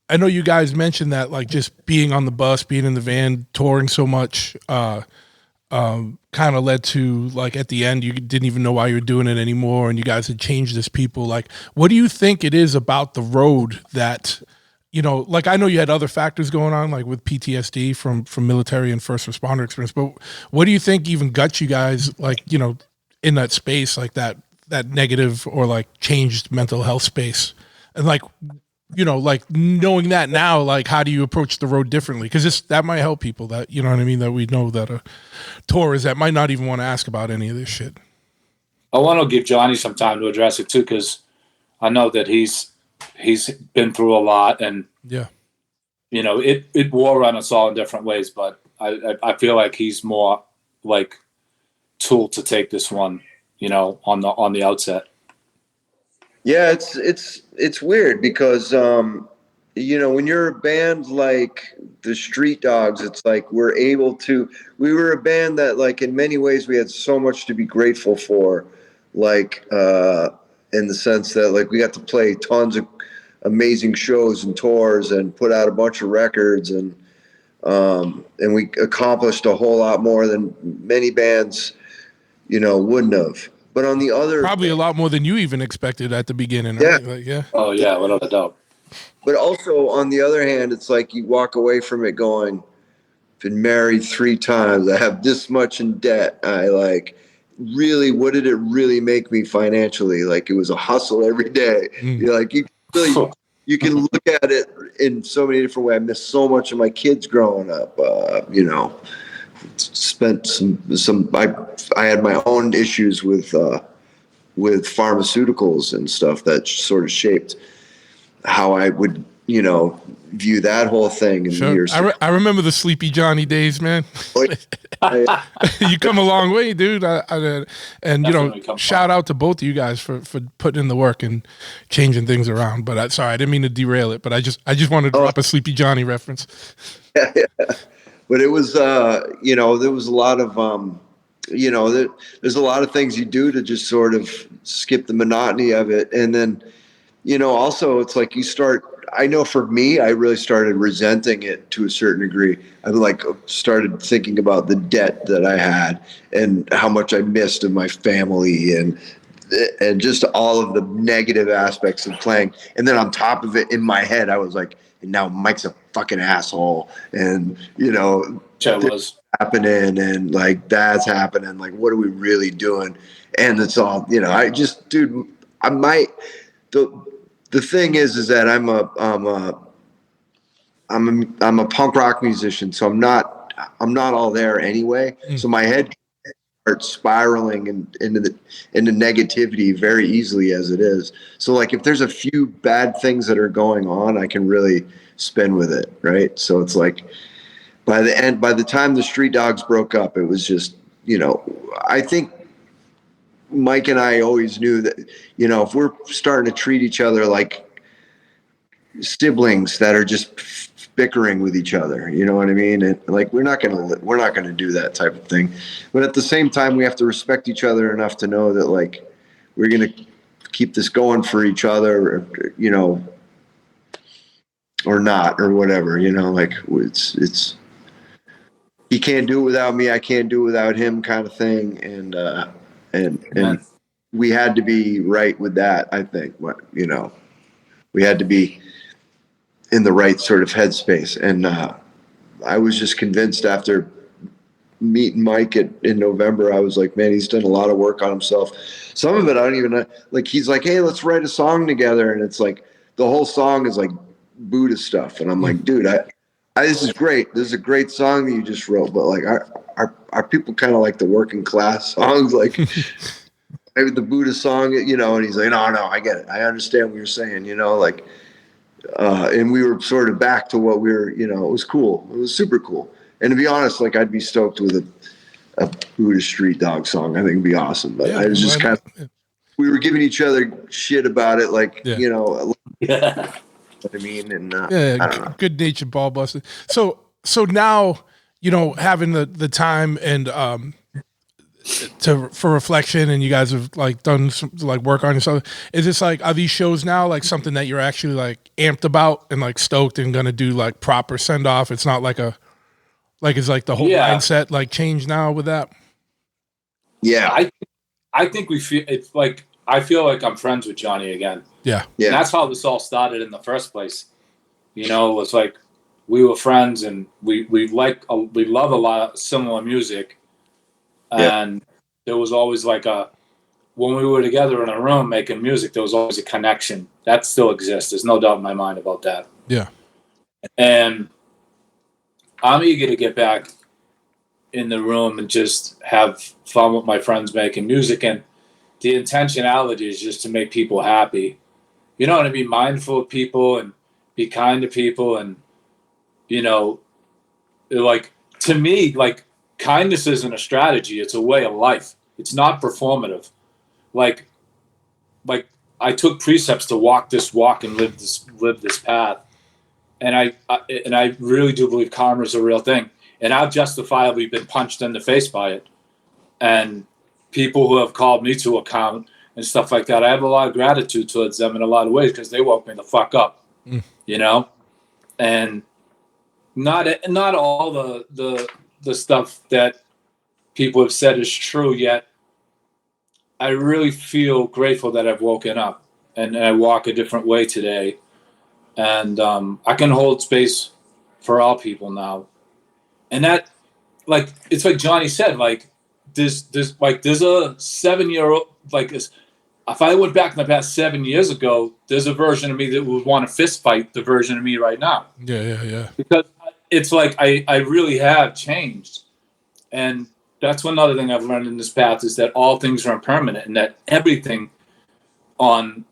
I know you guys mentioned that, like, just being on the bus, being in the van, touring so much, kind of led to, like, at the end, you didn't even know why you were doing it anymore, and you guys had changed as people. Like, what do you think it is about the road that, like, I know you had other factors going on, like with PTSD from military and first responder experience, but what do you think even got you guys, like, in that space, like that negative or like changed mental health space? And like, like knowing that now, like, how do you approach the road differently? Because that might help people that, what I mean, that we know that are tourers that might not even want to ask about any of this shit. I want to give Johnny some time to address it too, because I know that he's been through a lot, and yeah, it wore on us all in different ways, but I feel like he's more like tool to take this one, on the outset. Yeah, it's weird because when you're a band like the Street Dogs, it's like we were a band that, like, in many ways we had so much to be grateful for, like in the sense that, like, we got to play tons of amazing shows and tours and put out a bunch of records, and we accomplished a whole lot more than many bands wouldn't have. But on the other, Probably a lot more than you even expected at the beginning. yeah. Right? Like, yeah. Oh yeah, without a doubt. But also on the other hand, it's like you walk away from it going, been married 3 times. I have this much in debt. I like really, what did it really make me financially? Like it was a hustle every day. You're like, you can look at it in so many different ways. I missed so much of my kids growing up, spent I had my own issues with pharmaceuticals and stuff that sort of shaped how I would, view that whole thing in the Sure. years. I remember the Sleepy Johnny days, man. You come a long way, dude. And Definitely come shout out to both of you guys for putting in the work and changing things around. But sorry, I didn't mean to derail it. But I just wanted to drop a Sleepy Johnny reference. But it was, there was a lot of, there's a lot of things you do to just sort of skip the monotony of it. And then, also it's like I know for me, I really started resenting it to a certain degree. I started thinking about the debt that I had and how much I missed of my family and just all of the negative aspects of playing. And then on top of it, in my head, I was like, and now Mike's a fucking asshole. And, Was happening and like that's happening. Like, what are we really doing? And it's all, dude, I might, the thing is that I'm a punk rock musician. So I'm not all there anyway. So my head starts spiraling into negativity very easily as it is. So like if there's a few bad things that are going on, I can really spin with it. Right. So it's like by the time the Street Dogs broke up, it was just, I think Mike and I always knew that, if we're starting to treat each other like siblings that are just bickering with each other, you know what I mean? And like, we're not going to do that type of thing. But at the same time, we have to respect each other enough to know that like, we're going to keep this going for each other, or not, or whatever, like it's, he can't do it without me. I can't do it without him kind of thing. And we had to be right with that. I think, we had to be in the right sort of headspace. And I was just convinced after meeting Mike in November, I was like, man, he's done a lot of work on himself. Some of it, I don't even know. Like, he's like, hey, let's write a song together. And it's like, the whole song is like Buddhist stuff. And I'm like, dude, this is great. This is a great song that you just wrote. But like, are people kind of like the working class songs? Like maybe the Buddhist song, and he's like, no, I get it. I understand what you're saying, and we were sort of back to what we were, it was cool. It was super cool. And to be honest, like I'd be stoked with a Buddhist Street Dog song. I think it'd be awesome. But I was just kind of, we were giving each other shit about it. Like, yeah. What I mean? And good natured ball busted. So now, having the time and, for reflection, and you guys have like done some like work on yourself. Is this like, are these shows now like something that you're actually like amped about and like stoked and gonna do like proper send off? It's not like it's like the whole mindset like change now with that. Yeah, I think we feel it's like I feel like I'm friends with Johnny again. Yeah. And that's how this all started in the first place. It's like we were friends and we love a lot of similar music. And there was always like when we were together in a room making music, there was always a connection. That still exists. There's no doubt in my mind about that. Yeah. And I'm eager to get back in the room and just have fun with my friends making music. And the intentionality is just to make people happy. To be mindful of people and be kind to people. And, like, to me, like, kindness isn't a strategy. It's a way of life. It's not performative. Like I took precepts to walk this walk and live this path. And I really do believe karma is a real thing. And I've justifiably been punched in the face by it. And people who have called me to account and stuff like that, I have a lot of gratitude towards them in a lot of ways because they woke me the fuck up, and not all the stuff that people have said is true yet. I really feel grateful that I've woken up and I walk a different way today. And I can hold space for all people now. And that, like, it's like Johnny said, like, there's a 7-year-old, like, if I went back in the past 7 years ago, there's a version of me that would want to fist fight the version of me right now. Yeah. Because it's like I really have changed. And that's one other thing I've learned in this path is that all things are impermanent and that everything on,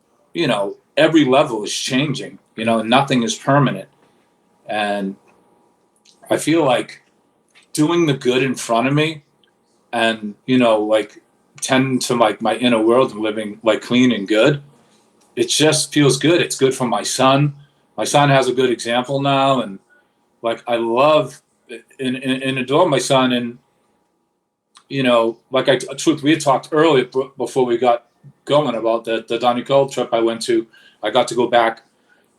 every level is changing, and nothing is permanent. And I feel like doing the good in front of me and, like tending to like my inner world and living like clean and good, it just feels good. It's good for my son. My son has a good example now. And like, I love and adore my son. And, like we had talked earlier before we got going about the Donegal trip I went to. I got to go back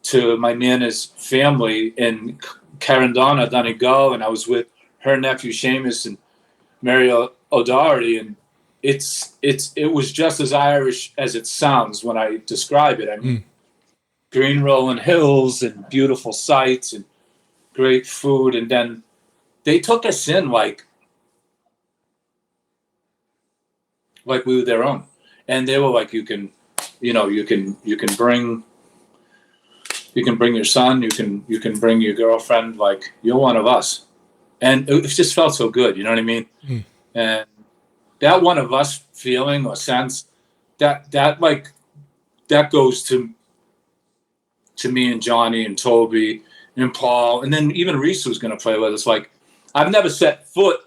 to my Nana's family in Carandana, Donegal, and I was with her nephew Seamus and Mary O'Doherty, and it was just as Irish as it sounds when I describe it. I mean, green rolling hills and beautiful sights and great food, and then they took us in like we were their own, and they were like, you can bring your son, you can bring your girlfriend, like you're one of us, and it just felt so good, you know what I mean? And that one of us feeling or sense that goes to me and Johnny and Toby and Paul, and then even Rioux was going to play with us. Like, I've never set foot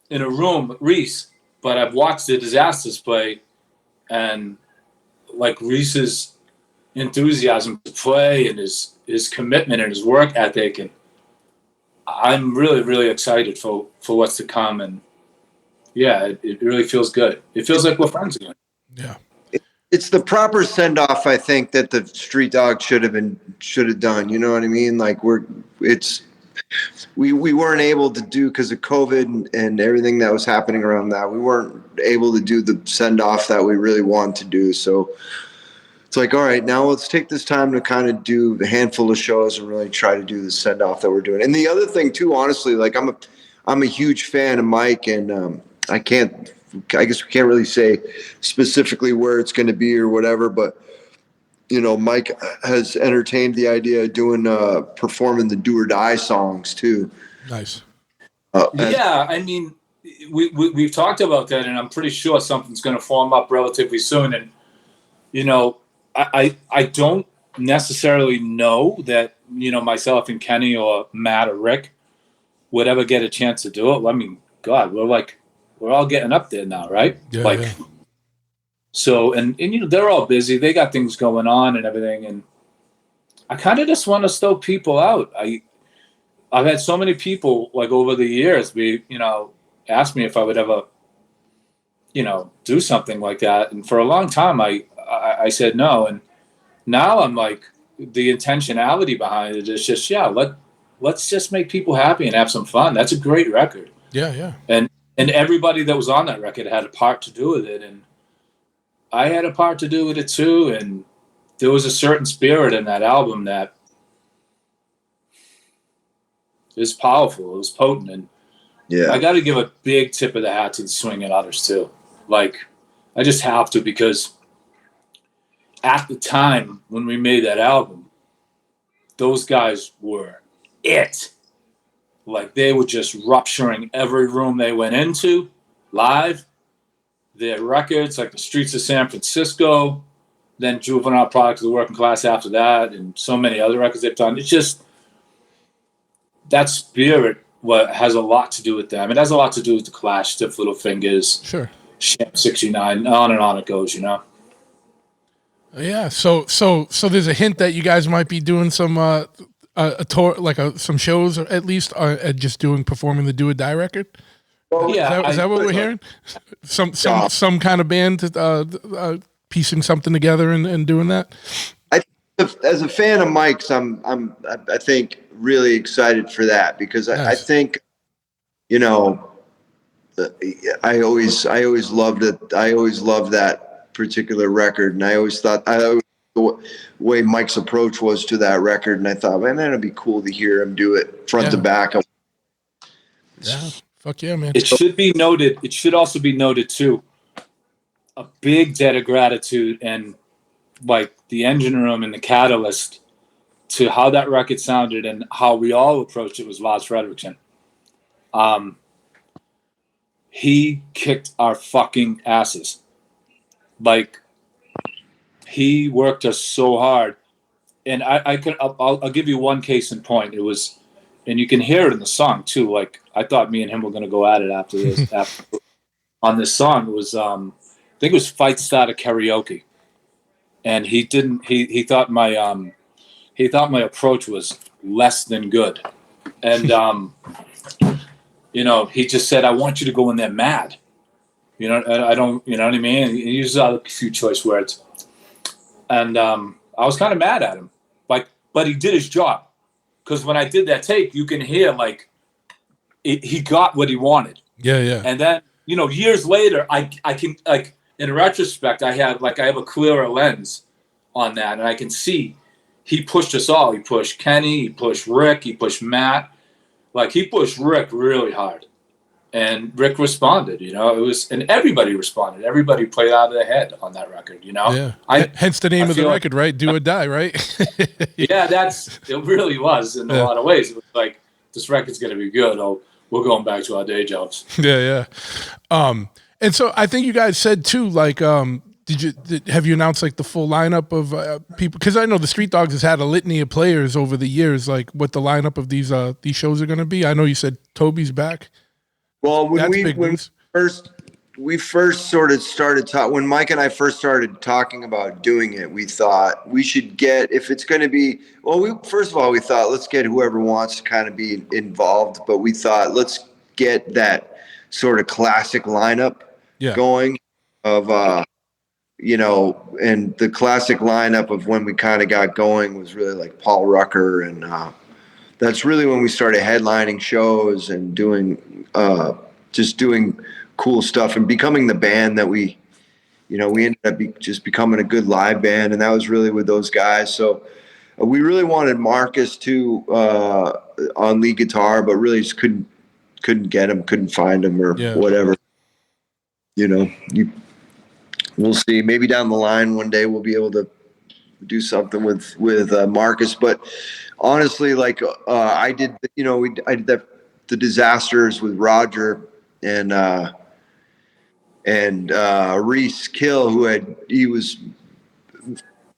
in a room with Rioux, but I've watched the Disasters play, and like Rious's enthusiasm to play and his commitment and his work ethic, and I'm really, really excited for what's to come. And yeah, it really feels good. It feels like we're friends again. Yeah. It's the proper send off, I think, that the Street Dog should have done. You know what I mean? Like we weren't able to do because of COVID and everything that was happening around that. We weren't able to do the send off that we really wanted to do. So it's like, all right, now let's take this time to kind of do a handful of shows and really try to do the send off that we're doing. And the other thing too, honestly, like I'm a huge fan of Mike, and I guess we can't really say specifically where it's going to be or whatever, but Mike has entertained the idea of doing performing the Do or Die songs too. Nice. Yeah, I mean, we've talked about that, and I'm pretty sure something's going to form up relatively soon. And I don't necessarily know that myself and Kenny or Matt or Rick would ever get a chance to do it. I mean, God, we're all getting up there now, right? Yeah, yeah. So, and they're all busy. They got things going on and everything. And I kind of just want to stoke people out. I've had so many people like over the years ask me if I would ever, do something like that. And for a long time, I said no. And now I'm like, the intentionality behind it is just, let's just make people happy and have some fun. That's a great record. Yeah, yeah. And everybody that was on that record had a part to do with it. And I had a part to do with it too. And there was a certain spirit in that album that is powerful. It was potent. And yeah, I got to give a big tip of the hat to the Swingin' Utters too. Like, I just have to, because at the time when we made that album, those guys were it. Like, they were just rupturing every room they went into live. Their records, like The Streets of San Francisco, then Juvenile Product of the Working Class after that, and so many other records they've done. It's just that spirit has a lot to do with them. It has a lot to do with the Clash, Stiff Little Fingers, Sure. Champ 69, on and on it goes, Yeah. So there's a hint that you guys might be doing some a tour, like some shows, or at least just performing the Do or Die record. well, Yeah. Is that what we're hearing? Some kind of band piecing something together and doing that. as a fan of Mike's, I think really excited for that, because Nice. I think I always loved it. I always loved that particular record, and the way Mike's approach was to that record, and I thought, man, that'd be cool to hear him do it front to back. Yeah, fuck yeah, man. It should be noted. It should also be noted too. A big debt of gratitude and like the engine room and the catalyst to how that record sounded and how we all approached it was Lars Frederiksen. He kicked our fucking asses. Like, he worked us so hard. And I'll give you one case in point. It was, and you can hear it in the song too. Like, I thought me and him were going to go at it after this. On this song, it was, I think it was Fight Starter Karaoke. And he thought my approach was less than good. And, he just said, I want you to go in there mad. I don't, you know what I mean? He uses a few choice words. And I was kind of mad at him. But he did his job. Because when I did that take, you can hear, like, he got what he wanted. Yeah, yeah. And then, years later, I can, like, in retrospect, I have a clearer lens on that. And I can see he pushed us all. He pushed Kenny, he pushed Rick, he pushed Matt. Like, he pushed Rick really hard. And Rick responded, and everybody responded. Everybody played out of their head on that record, Yeah. Hence the name of the record, right? Do or Die, right? Yeah, it really was in a lot of ways. It was like, this record's going to be good. We're going back to our day jobs. Yeah, yeah. And so I think you guys said too, like, have you announced like the full lineup of people? Because I know the Street Dogs has had a litany of players over the years, like what the lineup of these shows are going to be. I know you said Toby's back. Well, when we first sort of started when Mike and I first started talking about doing it, we thought we should get, if it's going to be, first of all, we thought let's get whoever wants to kind of be involved, but we thought let's get that sort of classic lineup going of, and the classic lineup of when we kind of got going was really like Paul Rucker, and that's really when we started headlining shows and doing just doing cool stuff and becoming the band that we ended up just becoming a good live band, and that was really with those guys. So we really wanted Marcus too on lead guitar, but really just couldn't get him, couldn't find him or whatever. We'll see. Maybe down the line one day we'll be able to do something with Marcus. But honestly, like I did the Disasters with Roger and Reese Kill, he was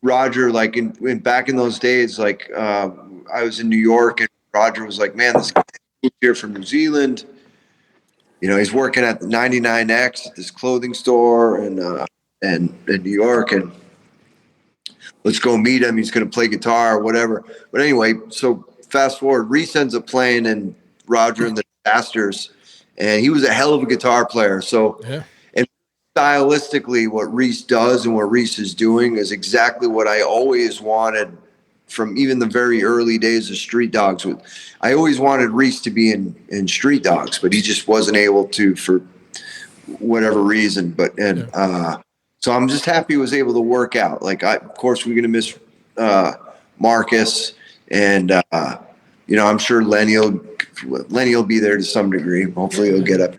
Roger, like in back in those days, like I was in New York and Roger was like, man, this guy moved here from New Zealand. He's working at the 99X at this clothing store and in New York, and let's go meet him. He's going to play guitar or whatever. But anyway, so fast forward, Reese ends up playing in Roger and the Disasters, and he was a hell of a guitar player. So, and stylistically, what Reese does and what Reese is doing is exactly what I always wanted from even the very early days of Street Dogs. I always wanted Reese to be in Street Dogs, but he just wasn't able to for whatever reason. So I'm just happy he was able to work out. Like, of course, we're going to miss Marcus, and I'm sure Lenny will be there to some degree. Hopefully he'll get up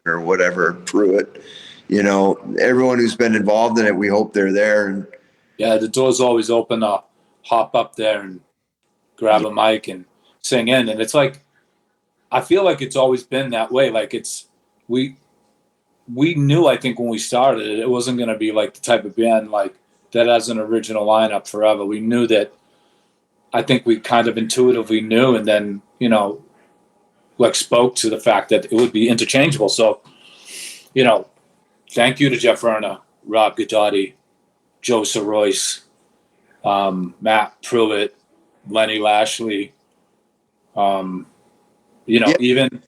or whatever through it. Everyone who's been involved in it, we hope they're there. And the door's always open to hop up there and grab a mic and sing in. And it's like, I feel like it's always been that way. Like, we knew, I think, when we started it wasn't going to be like the type of band like that has an original lineup forever. We knew that. I think we kind of intuitively knew, and then, like, spoke to the fact that it would be interchangeable. So, thank you to Jeff Verna, Rob Godotti, Joe Soroyce, Matt Pruitt, Lenny Lashley. Even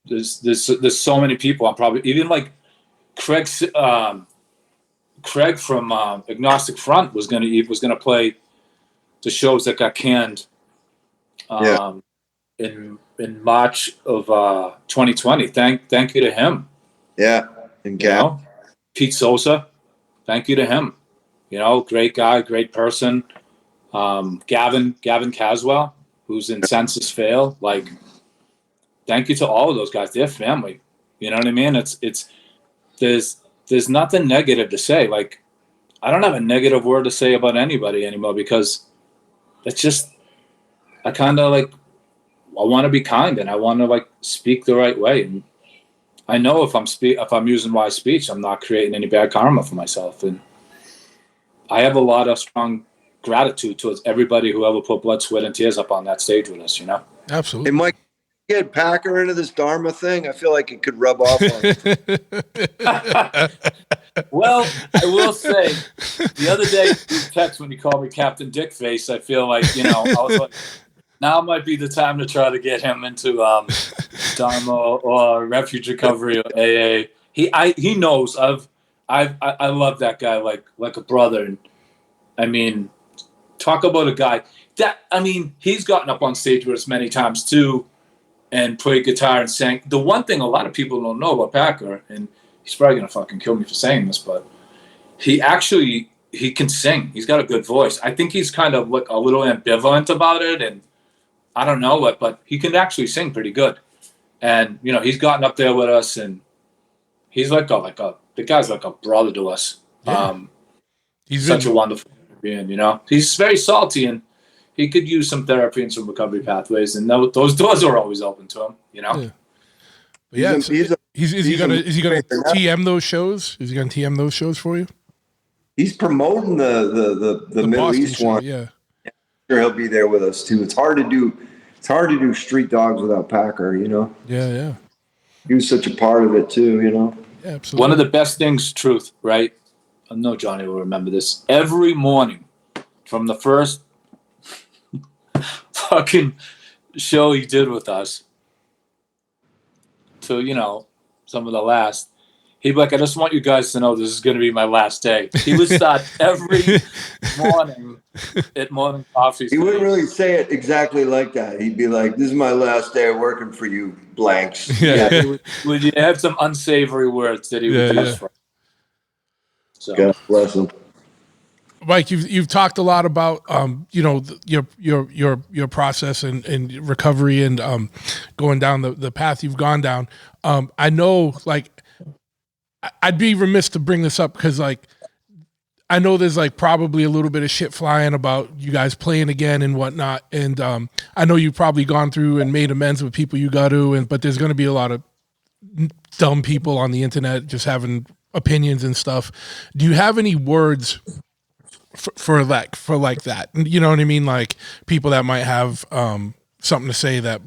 there's so many people. I'm probably even like Craig from Agnostic Front was gonna play the shows that got canned. in March of 2020. Thank you to him. Yeah, and Gab. Pete Sosa, thank you to him. Great guy, great person. Gavin Caswell, who's in Census Fail. Like, thank you to all of those guys. They're family. You know what I mean? There's nothing negative to say. Like, I don't have a negative word to say about anybody anymore, because it's just, I kind of like, I want to be kind, and I want to like speak the right way. And I know if I'm using wise speech, I'm not creating any bad karma for myself. And I have a lot of strong gratitude towards everybody who ever put blood, sweat, and tears up on that stage with us. Absolutely. Hey, Mike, get Packer into this Dharma thing. I feel like it could rub off on you. Well, I will say, the other day, text when you called me Captain Dickface, I feel like, I was like, now might be the time to try to get him into Dharma or Refuge Recovery or AA. He knows I love that guy like a brother. And I mean, talk about a guy he's gotten up on stage with us many times too, and played guitar and sang. The one thing a lot of people don't know about Packer, and he's probably gonna fucking kill me for saying this, but he can sing. He's got a good voice. I think he's kind of like a little ambivalent about it, and I don't know what, but he can actually sing pretty good. And he's gotten up there with us, and he's the guy's like a brother to us. Yeah. He's such a wonderful being. He's very salty, and he could use some therapy and some recovery pathways, and those doors are always open to him. Yeah. Is he gonna TM those shows? Is he gonna TM those shows for you? He's promoting the Middle Boston East show, one. Yeah. Sure, he'll be there with us too. It's hard to do Street Dogs without Packer. Yeah. He was such a part of it too. Yeah, absolutely. One of the best things, truth, right? I know Johnny will remember this. Every morning, from the first fucking show he did with us to, some of the last, he'd be like, I just want you guys to know this is going to be my last day. He would start every morning at morning coffee. He wouldn't really say it exactly like that. He'd be like, this is my last day of working for you, blanks. Yeah. He had some unsavory words that he would use for. So. God bless him. Mike, you've talked a lot about your process and recovery and going down the path you've gone down. I know, like, I'd be remiss to bring this up because, like, I know there's like probably a little bit of shit flying about you guys playing again and whatnot, and I know you've probably gone through and made amends with people you got to, but there's going to be a lot of dumb people on the internet just having opinions and stuff. Do you have any words for like that? You know what I mean? Like people that might have something to say that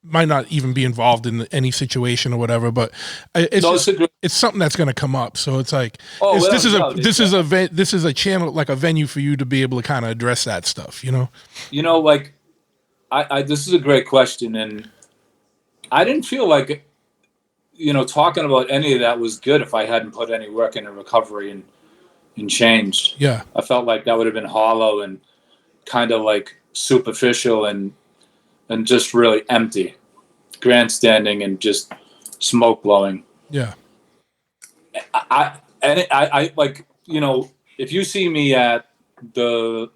might not even be involved in any situation or whatever, but it's something that's going to come up. So it's like, this is a channel, like a venue for you to be able to kind of address that stuff, like I this is a great question. And I didn't feel like, talking about any of that was good if I hadn't put any work into recovery and changed. Yeah. I felt like that would have been hollow and kind of like superficial and just really empty, grandstanding and just smoke blowing. Yeah. I like, if you see me at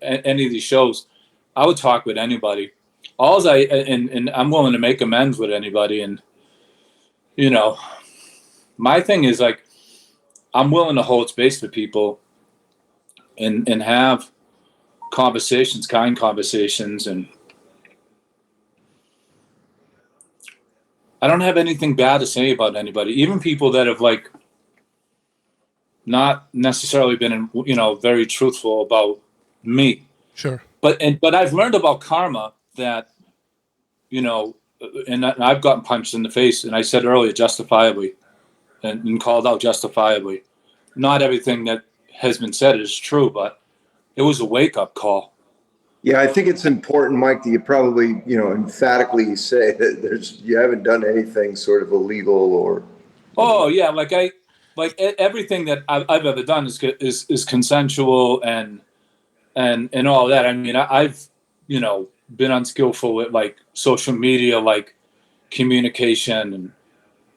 any of these shows, I would talk with anybody. And I'm willing to make amends with anybody. And, my thing is like, I'm willing to hold space for people and have conversations, kind conversations. And I don't have anything bad to say about anybody, even people that have like not necessarily been, very truthful about me. Sure. But I've learned about karma that, and I've gotten punched in the face, and I said earlier, justifiably, and called out justifiably. Not everything that has been said is true, but it was a wake-up call. Yeah, I think it's important, Mike, that you probably, emphatically say that you haven't done anything sort of illegal or. Oh yeah, everything that I've ever done is consensual and all that. I mean, I've been unskillful with like social media, like communication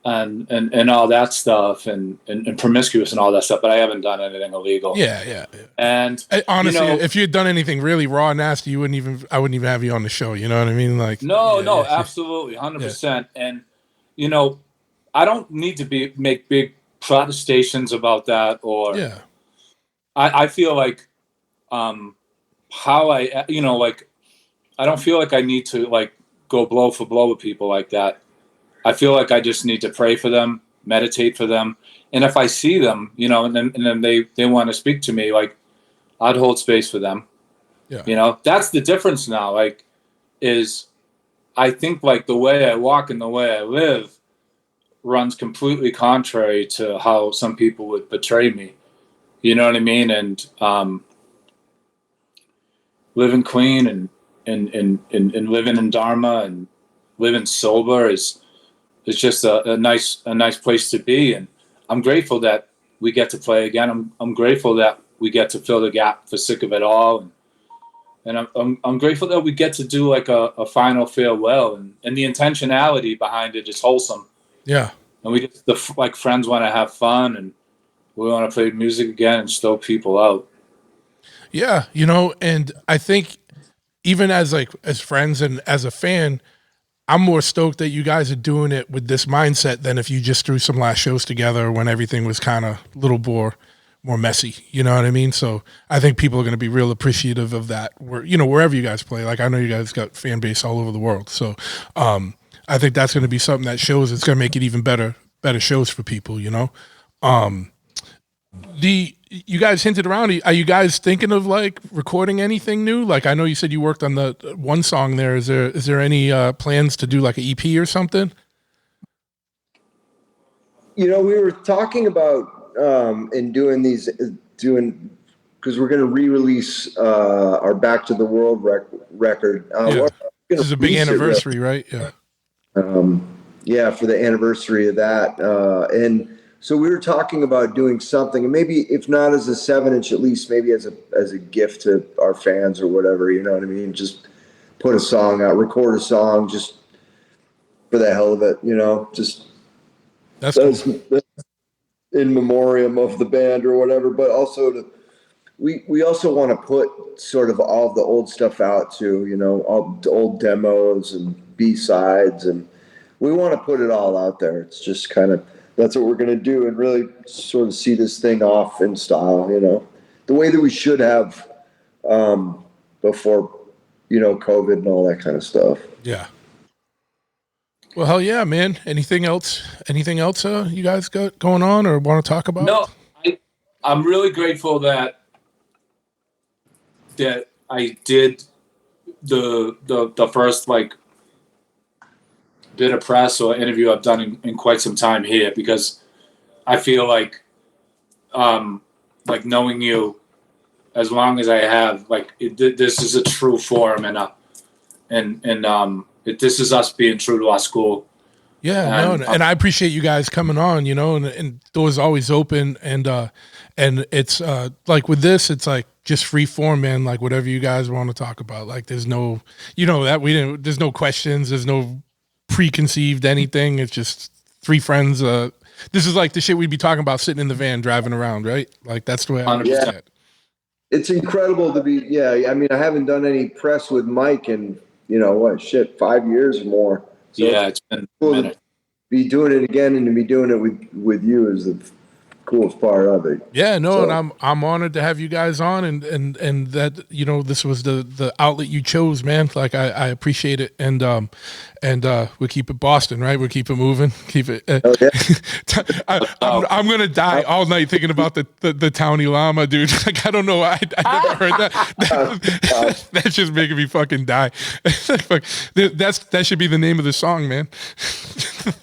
and all that stuff and promiscuous and all that stuff, but I haven't done anything illegal. Yeah. And honestly, you know, if you had done anything really raw and nasty, I wouldn't even have you on the show. You know what I mean? Like, no, absolutely, 100%. And you know, I don't need to make big protestations about that, or yeah, I feel like how I, you know, like I don't feel like I need to like go blow for blow with people like that. I feel like I just need to pray for them, meditate for them, and if I see them, you know, and then they want to speak to me, like I'd hold space for them. yeah, You know, that's the difference now. Like, is I think like the way I walk and the way I live runs completely contrary to how some people would portray me. You know what I mean? And living clean and living in Dharma and living sober is just a nice place to be. And I'm grateful that we get to play again. I'm grateful that we get to fill the gap for Sick of It All. And I'm grateful that we get to do like a final farewell, and the intentionality behind it is wholesome. yeah. And we just like friends want to have fun, and we want to play music again and stoke people out. Yeah, you know, and I think even as friends and as a fan, I'm more stoked that you guys are doing it with this mindset than if you just threw some last shows together when everything was kind of a little more messy. You know what I mean? So I think people are going to be real appreciative of that. Wherever you guys play, like I know you guys got fan base all over the world. So I think that's going to be something that shows. It's going to make it even better shows for people. You know. You guys hinted around. Are you guys thinking of like recording anything new? Like I know you said you worked on the one song there. Is there any plans to do like an EP or something? You know, we were talking about because we're going to re-release our Back to the World record. Yeah. This is a big anniversary, right? Yeah. Yeah, for the anniversary of that, and. So we were talking about doing something, and maybe if not as a 7-inch, at least maybe as a gift to our fans or whatever. You know what I mean? Just put a song out, record a song, just for the hell of it. You know, just that's cool. In memoriam of the band or whatever. But also we also want to put sort of all of the old stuff out too. You know, all the old demos and B-sides, and we want to put it all out there. It's just kind of. That's what we're going to do and really sort of see this thing off in style, you know, the way that we should have before, you know, COVID and all that kind of stuff. Yeah. Well, hell yeah, man. Anything else you guys got going on or want to talk about? No, I'm really grateful that I did the first like bit of press or interview I've done in quite some time here, because I feel like knowing you as long as I have, like this is a true forum and this is us being true to our school. Yeah, and I appreciate you guys coming on, you know, and doors always open, and it's like with this, it's like just free form, man. Like whatever you guys want to talk about, like there's no, you know, there's no questions, there's no preconceived anything. It's just three friends. This is like the shit we'd be talking about sitting in the van driving around, right? Like that's the way I understand it. It's incredible to be. Yeah, I mean, I haven't done any press with Mike in 5 years or more. So yeah, it's been cool a minute. To be doing it again and to be doing it with you is the coolest part of it. Yeah, no, so. And I'm honored to have you guys on, and that, you know, this was the outlet you chose, man. Like I appreciate it, and we keep it Boston, right? We keep it moving, keep it. I'm gonna die all night thinking about the Townie Llama, dude. Like I don't know, I never heard that. That's just making me fucking die. That should be the name of the song, man.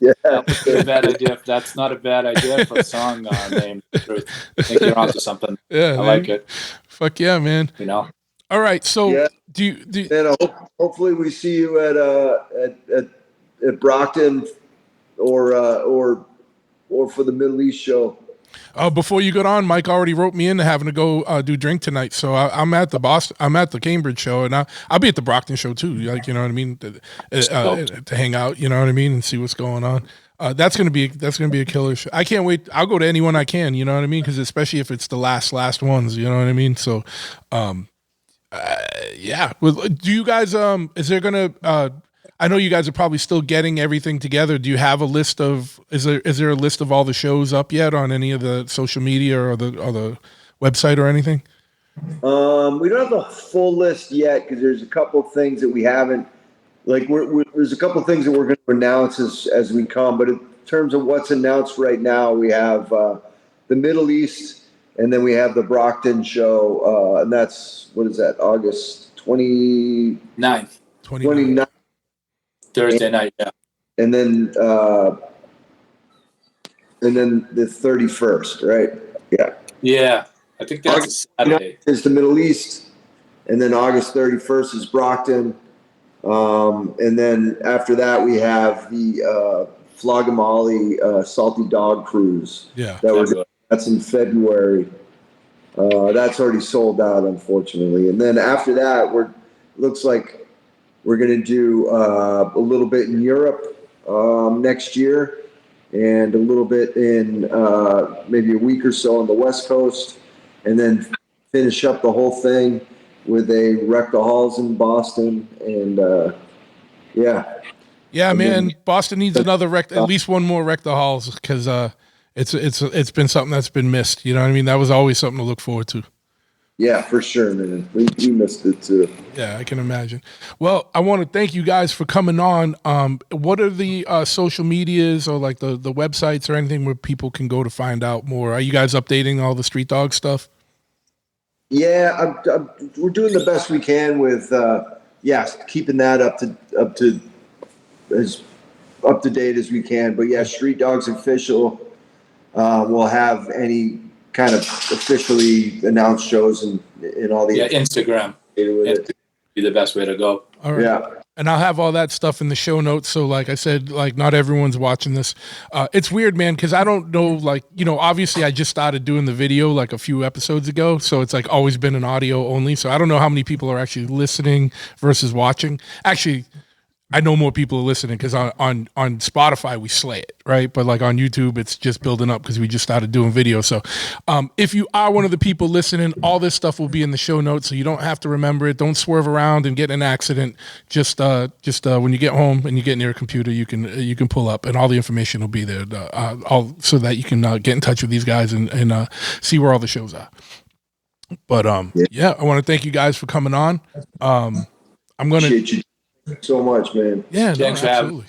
Yeah, that's a bad idea. That's not a bad idea for a song name. I think you're onto something. Yeah, I like it. Fuck yeah, man. You know. All right, so yeah. do you and hopefully we see you at Brockton or for the Middle East show. Before you got on, Mike already wrote me into having to go do drink tonight. So I'm at the Boston, I'm at the Cambridge show, and I'll be at the Brockton show too. Like, you know what I mean, to hang out. You know what I mean, and see what's going on. That's gonna be a killer show. I can't wait. I'll go to anyone I can. You know what I mean, because especially if it's the last ones. You know what I mean. So, yeah. Well, do you guys? Is there gonna? I know you guys are probably still getting everything together. Do you have a list of? Is there a list of all the shows up yet on any of the social media or the website or anything? We don't have the full list yet because there's a couple of things that we haven't. Like there's a couple of things that we're going to announce as we come. But in terms of what's announced right now, we have the Middle East, and then we have the Brockton show, and that's what is that? August 9th. 29th. Thursday night, yeah. And then the 31st, right? Yeah. Yeah. I think that's August a Saturday. Is the Middle East, and then August 31st is Brockton. And then after that, we have the Flogamali Salty Dog Cruise. Yeah. That's in February. That's already sold out, unfortunately. And then after that, looks like we're going to do a little bit in Europe next year, and a little bit in maybe a week or so on the West Coast, and then finish up the whole thing with a Wreck the Halls in Boston. And yeah. Yeah, and man. then, Boston needs another at least one more Wreck the Halls, because it's been something that's been missed. You know what I mean? That was always something to look forward to. Yeah, for sure, man. We missed it too. Yeah, I can imagine. Well, I want to thank you guys for coming on. What are the social medias or like the websites or anything where people can go to find out more? Are you guys updating all the Street Dog stuff? Yeah, we're doing the best we can with keeping that up to as up to date as we can. But yeah, Street Dogs Official will have any kind of officially announced shows and all the Instagram. It'd be the best way to go. All right. Yeah. And I'll have all that stuff in the show notes. So like I said, like not everyone's watching this. It's weird, man, because I don't know, like, you know, obviously I just started doing the video like a few episodes ago. So it's like always been an audio only. So I don't know how many people are actually listening versus watching. Actually, I know more people are listening because on Spotify we slay it, right? But like on YouTube, it's just building up because we just started doing video. So if you are one of the people listening, all this stuff will be in the show notes, so you don't have to remember it. Don't swerve around and get in an accident. Just when you get home and you get near a computer, you can pull up, and all the information will be there, all so that you can get in touch with these guys and see where all the shows are. But yeah, I want to thank you guys for coming on. I'm gonna. Appreciate you so much, man. Yeah, no, absolutely.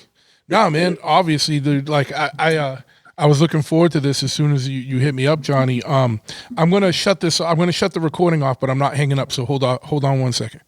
No, man. Obviously, like I was looking forward to this as soon as you hit me up, Johnny. I'm gonna shut this. I'm gonna shut the recording off, but I'm not hanging up. So hold on 1 second.